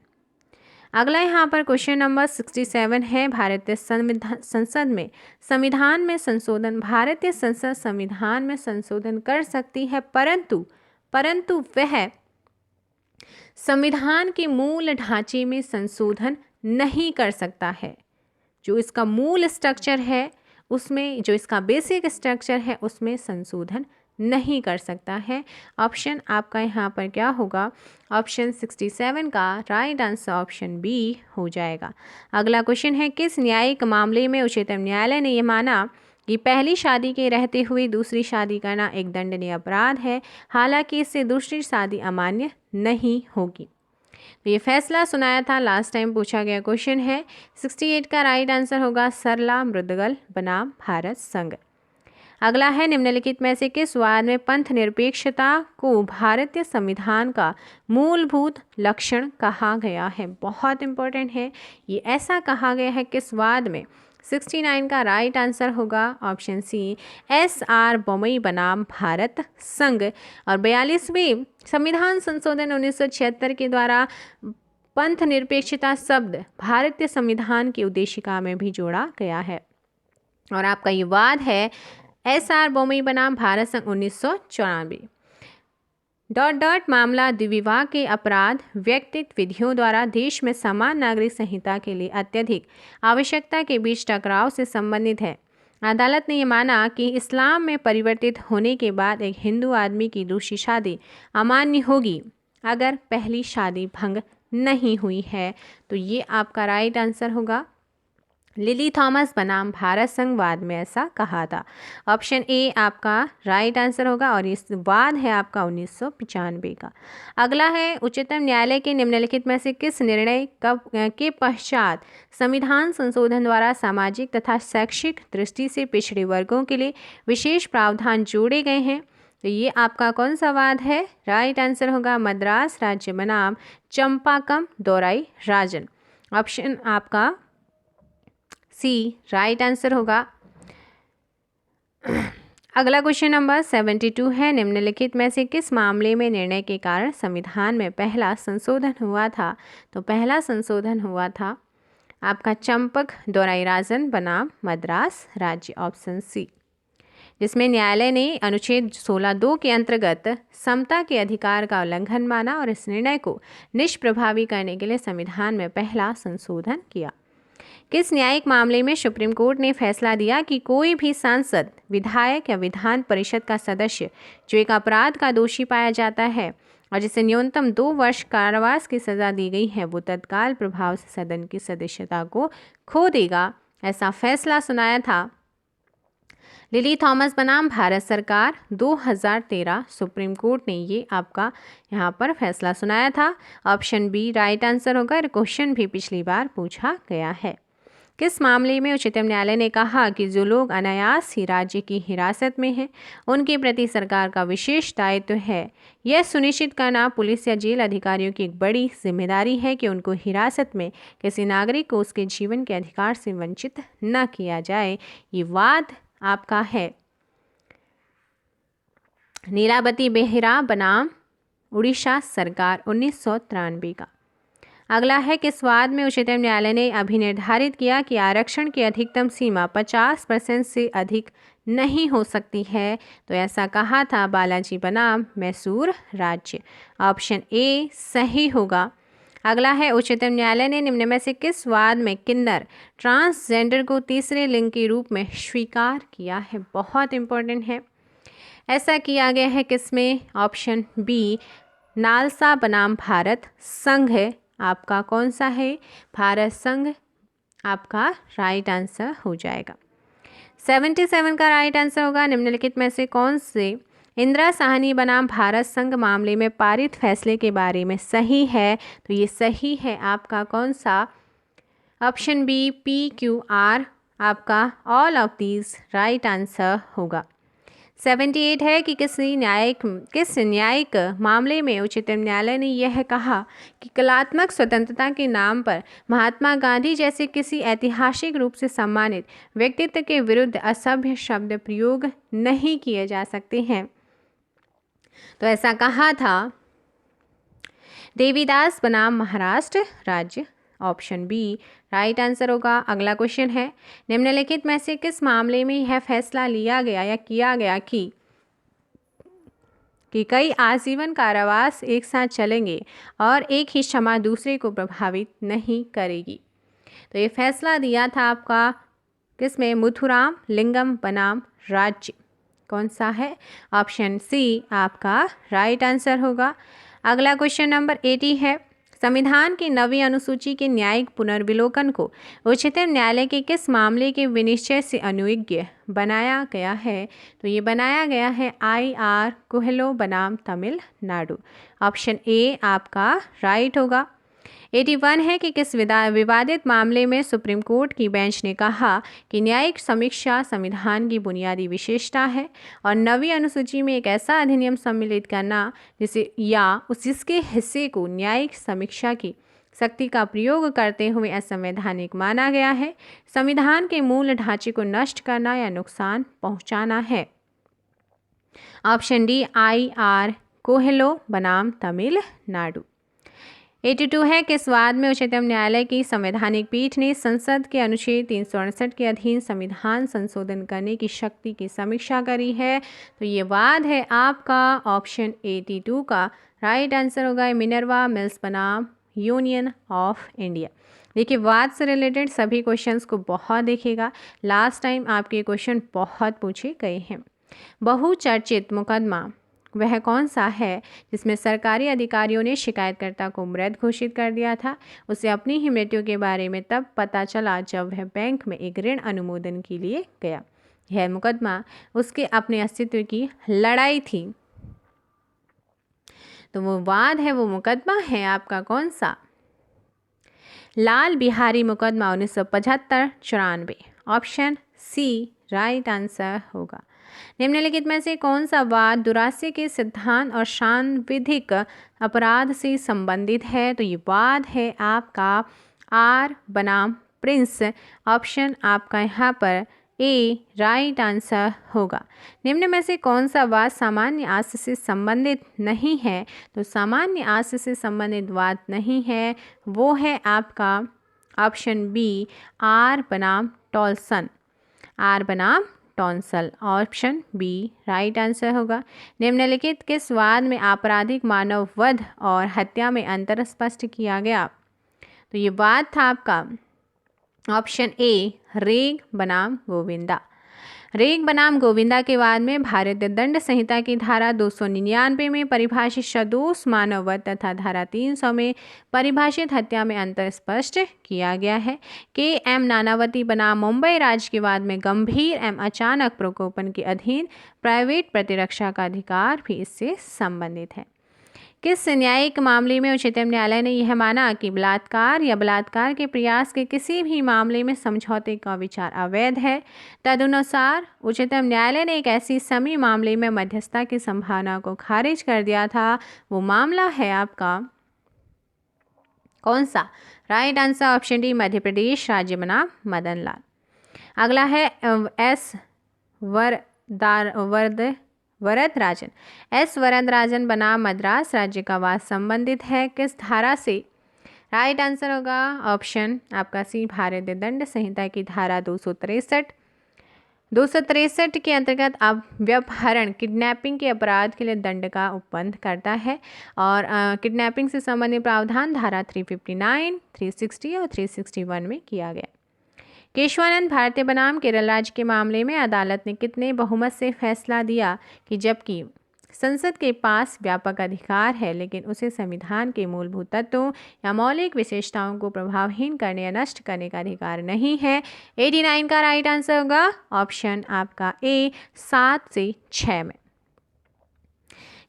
अगला यहाँ पर क्वेश्चन नंबर 67 है, भारतीय संसद में संविधान में संशोधन। भारतीय संसद संविधान में संशोधन कर सकती है, परंतु वह संविधान के मूल ढांचे में संशोधन नहीं कर सकता है। जो इसका मूल स्ट्रक्चर है उसमें, जो इसका बेसिक स्ट्रक्चर है उसमें संशोधन नहीं कर सकता है। ऑप्शन आपका यहाँ पर क्या होगा? ऑप्शन 67 का राइट आंसर ऑप्शन बी हो जाएगा। अगला क्वेश्चन है, किस न्यायिक मामले में उच्चतम न्यायालय ने यह माना कि पहली शादी के रहते हुए दूसरी शादी करना एक दंडनीय अपराध है, हालांकि इससे दूसरी शादी अमान्य नहीं होगी? तो ये फैसला सुनाया था, लास्ट टाइम पूछा गया क्वेश्चन है। 68 का राइट आंसर होगा सरला मृदगल बनाम भारत संघ। अगला है, निम्नलिखित में से किस वाद में पंथ निरपेक्षता को भारतीय संविधान का मूलभूत लक्षण कहा गया है? बहुत इंपॉर्टेंट है ये, ऐसा कहा गया है किस वाद में? 69 का राइट आंसर होगा ऑप्शन सी SR बोमई बनाम भारत संघ। और 42वें संविधान संशोधन 1976 के द्वारा पंथ निरपेक्षता शब्द भारतीय संविधान की उद्देशिका में भी जोड़ा गया है। और आपका ये वाद है SR बोमई बनाम भारत संघ 1994। मामला द्विविवाह के अपराध व्यक्तिगत विधियों द्वारा देश में समान नागरिक संहिता के लिए अत्यधिक आवश्यकता के बीच टकराव से संबंधित है। अदालत ने यह माना कि इस्लाम में परिवर्तित होने के बाद एक हिंदू आदमी की दूसरी शादी अमान्य होगी अगर पहली शादी भंग नहीं हुई है। तो ये आपका राइट आंसर होगा। लिली थॉमस बनाम भारत संघ वाद में ऐसा कहा था। ऑप्शन ए आपका राइट आंसर होगा, और इस वाद है आपका 1995 का। अगला है, उच्चतम न्यायालय के निम्नलिखित में से किस निर्णय के पश्चात संविधान संशोधन द्वारा सामाजिक तथा शैक्षिक दृष्टि से पिछड़े वर्गों के लिए विशेष प्रावधान जोड़े गए हैं? तो ये आपका कौन सा वाद है? राइट आंसर होगा मद्रास राज्य बनाम चंपाकम दोराई राजन। ऑप्शन आपका सी राइट आंसर होगा। अगला क्वेश्चन नंबर 72 है, निम्नलिखित में से किस मामले में निर्णय के कारण संविधान में पहला संशोधन हुआ था? तो पहला संशोधन हुआ था आपका चंपक दोराई राजन बनाम मद्रास राज्य, ऑप्शन सी, जिसमें न्यायालय ने अनुच्छेद 16(2) के अंतर्गत समता के अधिकार का उल्लंघन माना और इस निर्णय को निष्प्रभावी करने के लिए संविधान में पहला संशोधन किया। किस न्यायिक मामले में सुप्रीम कोर्ट ने फैसला दिया कि कोई भी सांसद, विधायक या विधान परिषद का सदस्य जो एक अपराध का दोषी पाया जाता है और जिसे न्यूनतम 2 वर्ष कारावास की सजा दी गई है, वो तत्काल प्रभाव से सदन की सदस्यता को खो देगा? ऐसा फैसला सुनाया था लिली थॉमस बनाम भारत सरकार 2013 सुप्रीम कोर्ट ने ये आपका यहाँ पर फैसला सुनाया था। ऑप्शन बी राइट आंसर होगा। क्वेश्चन भी पिछली बार पूछा गया है। किस मामले में उच्चतम न्यायालय ने कहा कि जो लोग अनायास ही राज्य की हिरासत में हैं, उनके प्रति सरकार का विशेष दायित्व है यह सुनिश्चित करना पुलिस या जेल अधिकारियों की एक बड़ी जिम्मेदारी है कि उनको हिरासत में किसी नागरिक को उसके जीवन के अधिकार से वंचित न किया जाए? ये वाद आपका है नीलावती बेहरा बनाम उड़ीसा सरकार 1993 का। अगला है, किस वाद में उच्चतम न्यायालय ने अभी निर्धारित किया कि आरक्षण की अधिकतम सीमा 50% से अधिक नहीं हो सकती है। तो ऐसा कहा था बालाजी बनाम मैसूर राज्य। ऑप्शन ए सही होगा। अगला है, उच्चतम न्यायालय ने निम्न में से किस वाद में किन्नर ट्रांसजेंडर को तीसरे लिंग के रूप में स्वीकार किया है? बहुत इंपॉर्टेंट है। ऐसा किया गया है किसमें? ऑप्शन बी नालसा बनाम भारत संघ है। आपका कौन सा है? भारत संघ आपका राइट आंसर हो जाएगा। 77 का राइट आंसर होगा, निम्नलिखित में से कौन से इंदिरा साहनी बनाम भारत संघ मामले में पारित फैसले के बारे में सही है? तो ये सही है आपका कौन सा? ऑप्शन बी PQR आपका all of these right answer होगा। 78 है कि किस न्यायिक मामले में उच्चतम न्यायालय ने यह कहा कि कलात्मक स्वतंत्रता के नाम पर महात्मा गांधी जैसे किसी ऐतिहासिक रूप से सम्मानित व्यक्तित्व के विरुद्ध असभ्य शब्द प्रयोग नहीं किए जा सकते हैं। तो ऐसा कहा था देवीदास बनाम महाराष्ट्र राज्य। ऑप्शन बी राइट आंसर होगा। अगला क्वेश्चन है, निम्नलिखित में से किस मामले में यह फैसला लिया गया या किया गया कि कई आजीवन कारावास एक साथ चलेंगे और एक ही क्षमा दूसरे को प्रभावित नहीं करेगी? तो ये फैसला दिया था आपका किसमें? मुथुराम लिंगम बनाम राज्य। कौन सा है? ऑप्शन सी आपका राइट आंसर होगा। अगला क्वेश्चन नंबर 80 है, संविधान की 9वीं अनुसूची के न्यायिक पुनर्विलोकन को उच्चतम न्यायालय के किस मामले के विनिश्चय से अनुयोज्य बनाया गया है? तो ये बनाया गया है IR कुहलो बनाम तमिलनाडु। ऑप्शन ए आपका राइट होगा। 81 है कि किस विवादित मामले में सुप्रीम कोर्ट की बेंच ने कहा कि न्यायिक समीक्षा संविधान की बुनियादी विशेषता है और 9वीं अनुसूची में एक ऐसा अधिनियम सम्मिलित करना जिसके हिस्से को न्यायिक समीक्षा की शक्ति का प्रयोग करते हुए असंवैधानिक माना गया है, संविधान के मूल ढांचे को नष्ट करना या नुकसान पहुंचाना है? ऑप्शन डी IR कोहेलो बनाम तमिलनाडु। 82 है किस वाद में उच्चतम न्यायालय की संवैधानिक पीठ ने संसद के अनुच्छेद 368 के अधीन संविधान संशोधन करने की शक्ति की समीक्षा करी है? तो ये वाद है आपका ऑप्शन 82 का राइट आंसर होगा, मिनर्वा मिल्स बनाम यूनियन ऑफ इंडिया। देखिए, वाद से रिलेटेड सभी क्वेश्चंस को बहुत देखिएगा, लास्ट टाइम आपके क्वेश्चन बहुत पूछे गए हैं। बहुचर्चित मुकदमा वह कौन सा है जिसमें सरकारी अधिकारियों ने शिकायतकर्ता को मृत घोषित कर दिया था? उसे अपनी ही मृत्यु के बारे में तब पता चला जब वह बैंक में एक ऋण अनुमोदन के लिए गया। यह मुकदमा उसके अपने अस्तित्व की लड़ाई थी। तो वो वाद है, वो मुकदमा है आपका कौन सा? लाल बिहारी मुकदमा 1975-94। ऑप्शन सी राइट आंसर होगा। निम्नलिखित में से कौन सा वाद दुरासे के सिद्धांत और सांविधिक अपराध से संबंधित है? तो ये वाद है आपका R बनाम प्रिंस। ऑप्शन आपका यहाँ पर ए राइट आंसर होगा। निम्न में से कौन सा वाद सामान्य आस्थ से संबंधित नहीं है? तो सामान्य आस्थ से संबंधित वाद नहीं है, वो है आपका ऑप्शन बी R बनाम टॉल्सन। R बनाम टॉन्सल। ऑप्शन बी राइट आंसर होगा। निम्नलिखित किस वाद में आपराधिक मानव वध और हत्या में अंतर स्पष्ट किया गया? तो ये वाद था आपका ऑप्शन ए रेग बनाम गोविंदा। रेग बनाम गोविंदा के वाद में भारतीय दंड संहिता की धारा 299 में परिभाषित सदोष मानव वध तथा धारा 300 में परिभाषित हत्या में अंतर स्पष्ट किया गया है। KM नानावती बनाम मुंबई राज्य के वाद में गंभीर एवं अचानक प्रकोपन के अधीन प्राइवेट प्रतिरक्षा का अधिकार भी इससे संबंधित है। किस न्यायिक मामले में उच्चतम न्यायालय ने यह माना कि बलात्कार या बलात्कार के प्रयास के किसी भी मामले में समझौते का विचार अवैध है? तदनुसार उच्चतम न्यायालय ने एक ऐसी समी मामले में मध्यस्थता की संभावना को खारिज कर दिया था। वो मामला है आपका कौन सा? Right answer option D Madhya Pradesh राज्य बनाम मदन लाल। अगला है वरदराजन बनाम मद्रास राज्य का वाद संबंधित है किस धारा से? राइट आंसर होगा ऑप्शन आपका सी भारतीय दंड संहिता की धारा 263, 263 के अंतर्गत अब व्यपहरण किडनैपिंग के अपराध के लिए दंड का उपबंध करता है और किडनैपिंग से संबंधित प्रावधान धारा 359, 360 और 361 में किया गया। केशवानंद भारतीय बनाम केरल राज्य के मामले में अदालत ने कितने बहुमत से फैसला दिया कि जबकि संसद के पास व्यापक अधिकार है लेकिन उसे संविधान के मूलभूत तत्वों या मौलिक विशेषताओं को प्रभावहीन करने या नष्ट करने का अधिकार नहीं है। 89 का राइट आंसर होगा ऑप्शन आपका ए 7 से 6 में।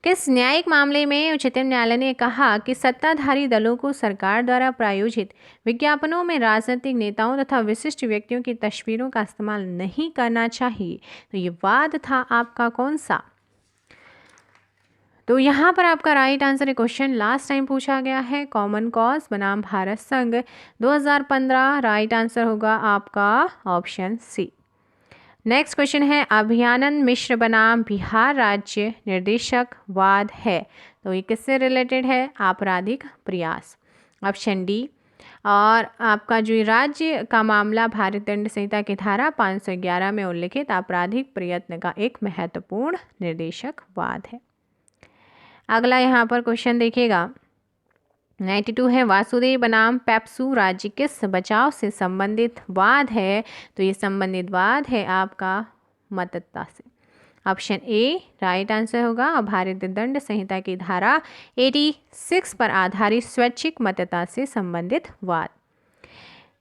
किस न्यायिक मामले में उच्चतम न्यायालय ने कहा कि सत्ताधारी दलों को सरकार द्वारा प्रायोजित विज्ञापनों में राजनीतिक नेताओं तथा विशिष्ट व्यक्तियों की तस्वीरों का इस्तेमाल नहीं करना चाहिए? तो ये वाद था आपका कौन सा? तो यहाँ पर आपका right answer question last time पूछा गया है कॉमन कॉज बनाम भारत संघ 2015। राइट आंसर होगा आपका ऑप्शन सी। नेक्स्ट क्वेश्चन है अभियानंद मिश्र बनाम बिहार राज्य निर्देशक वाद है, तो ये किससे रिलेटेड है? आपराधिक प्रयास, ऑप्शन डी। और आपका जो राज्य का मामला भारतीय दंड संहिता की धारा 511 में उल्लिखित आपराधिक प्रयत्न का एक महत्वपूर्ण निर्देशक वाद है। अगला यहाँ पर क्वेश्चन देखिएगा 92 है वासुदेव बनाम पेप्सू राज्य किस बचाव से संबंधित वाद है? तो ये संबंधित वाद है आपका मतदाता से, ऑप्शन ए राइट आंसर होगा। और भारतीय दंड संहिता की धारा 86 पर आधारित स्वैच्छिक मतदाता से संबंधित वाद।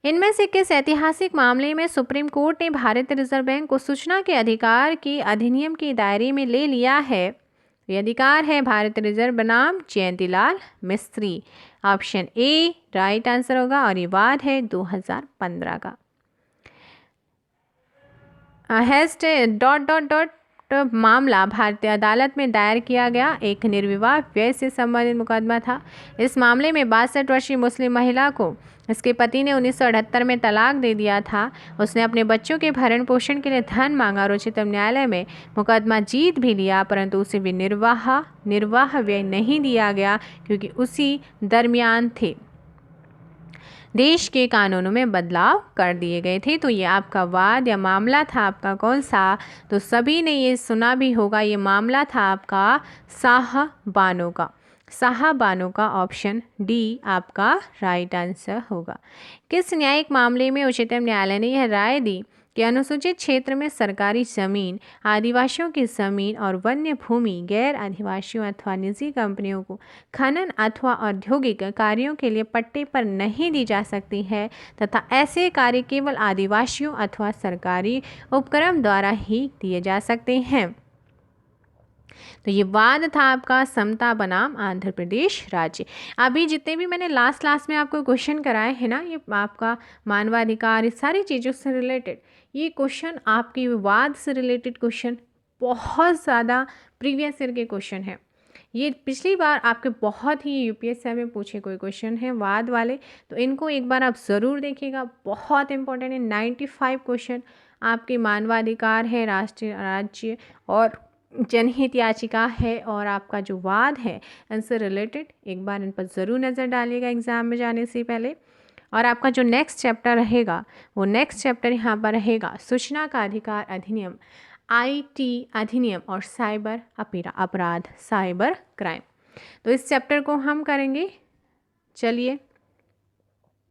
इनमें से किस ऐतिहासिक मामले में सुप्रीम कोर्ट ने भारतीय रिजर्व बैंक को सूचना के अधिकार के अधिनियम के दायरे में ले लिया है? ये अधिकार है भारतीय रिजर्व बनाम जयंतीलाल मिस्त्री, ऑप्शन ए राइट आंसर होगा। और ये वाद है 2015 का। मामला भारतीय अदालत में दायर किया गया एक निर्विवाह व्यय से संबंधित मुकदमा था। इस मामले में 62 वर्षीय मुस्लिम महिला को इसके पति ने 1978 में तलाक दे दिया था। उसने अपने बच्चों के भरण पोषण के लिए धन मांगा और उच्चतम न्यायालय में मुकदमा जीत भी लिया, परंतु उसे भी निर्वाह व्यय नहीं दिया गया क्योंकि उसी दरमियान थे देश के कानूनों में बदलाव कर दिए गए थे। तो ये आपका वाद या मामला था आपका कौन सा? तो सभी ने ये सुना भी होगा, ये मामला था आपका शाहबानो का। शाहबानो का ऑप्शन डी आपका राइट आंसर होगा। किस न्यायिक मामले में उच्चतम न्यायालय ने यह राय दी कि अनुसूचित क्षेत्र में सरकारी जमीन, आदिवासियों की जमीन और वन्य भूमि गैर आदिवासियों अथवा निजी कंपनियों को खनन अथवा औद्योगिक कार्यों के लिए पट्टे पर नहीं दी जा सकती है तथा ऐसे कार्य केवल आदिवासियों अथवा सरकारी उपक्रम द्वारा ही दिए जा सकते हैं? तो ये वाद था आपका समता बनाम आंध्र प्रदेश राज्य। अभी जितने भी मैंने लास्ट क्लास में आपको क्वेश्चन कराए हैं ना, ये आपका मानवाधिकार, इस सारी चीज़ों से रिलेटेड ये क्वेश्चन आपकी वाद से रिलेटेड क्वेश्चन बहुत ज़्यादा प्रीवियस ईयर के क्वेश्चन है। ये पिछली बार आपके बहुत ही यूपीएससी में पूछे कोई क्वेश्चन है वाद वाले, तो इनको एक बार आप ज़रूर देखिएगा, बहुत इंपॉर्टेंट है। 95 क्वेश्चन आपके मानवाधिकार है, राष्ट्रीय राज्य और जनहित याचिका है और आपका जो वाद है इनसे रिलेटेड एक बार इन पर ज़रूर नज़र डालिएगा एग्ज़ाम में जाने से पहले। और आपका जो नेक्स्ट चैप्टर रहेगा वो नेक्स्ट चैप्टर यहाँ पर रहेगा सूचना का अधिकार अधिनियम, IT अधिनियम और साइबर अपराध, साइबर क्राइम। तो इस चैप्टर को हम करेंगे। चलिए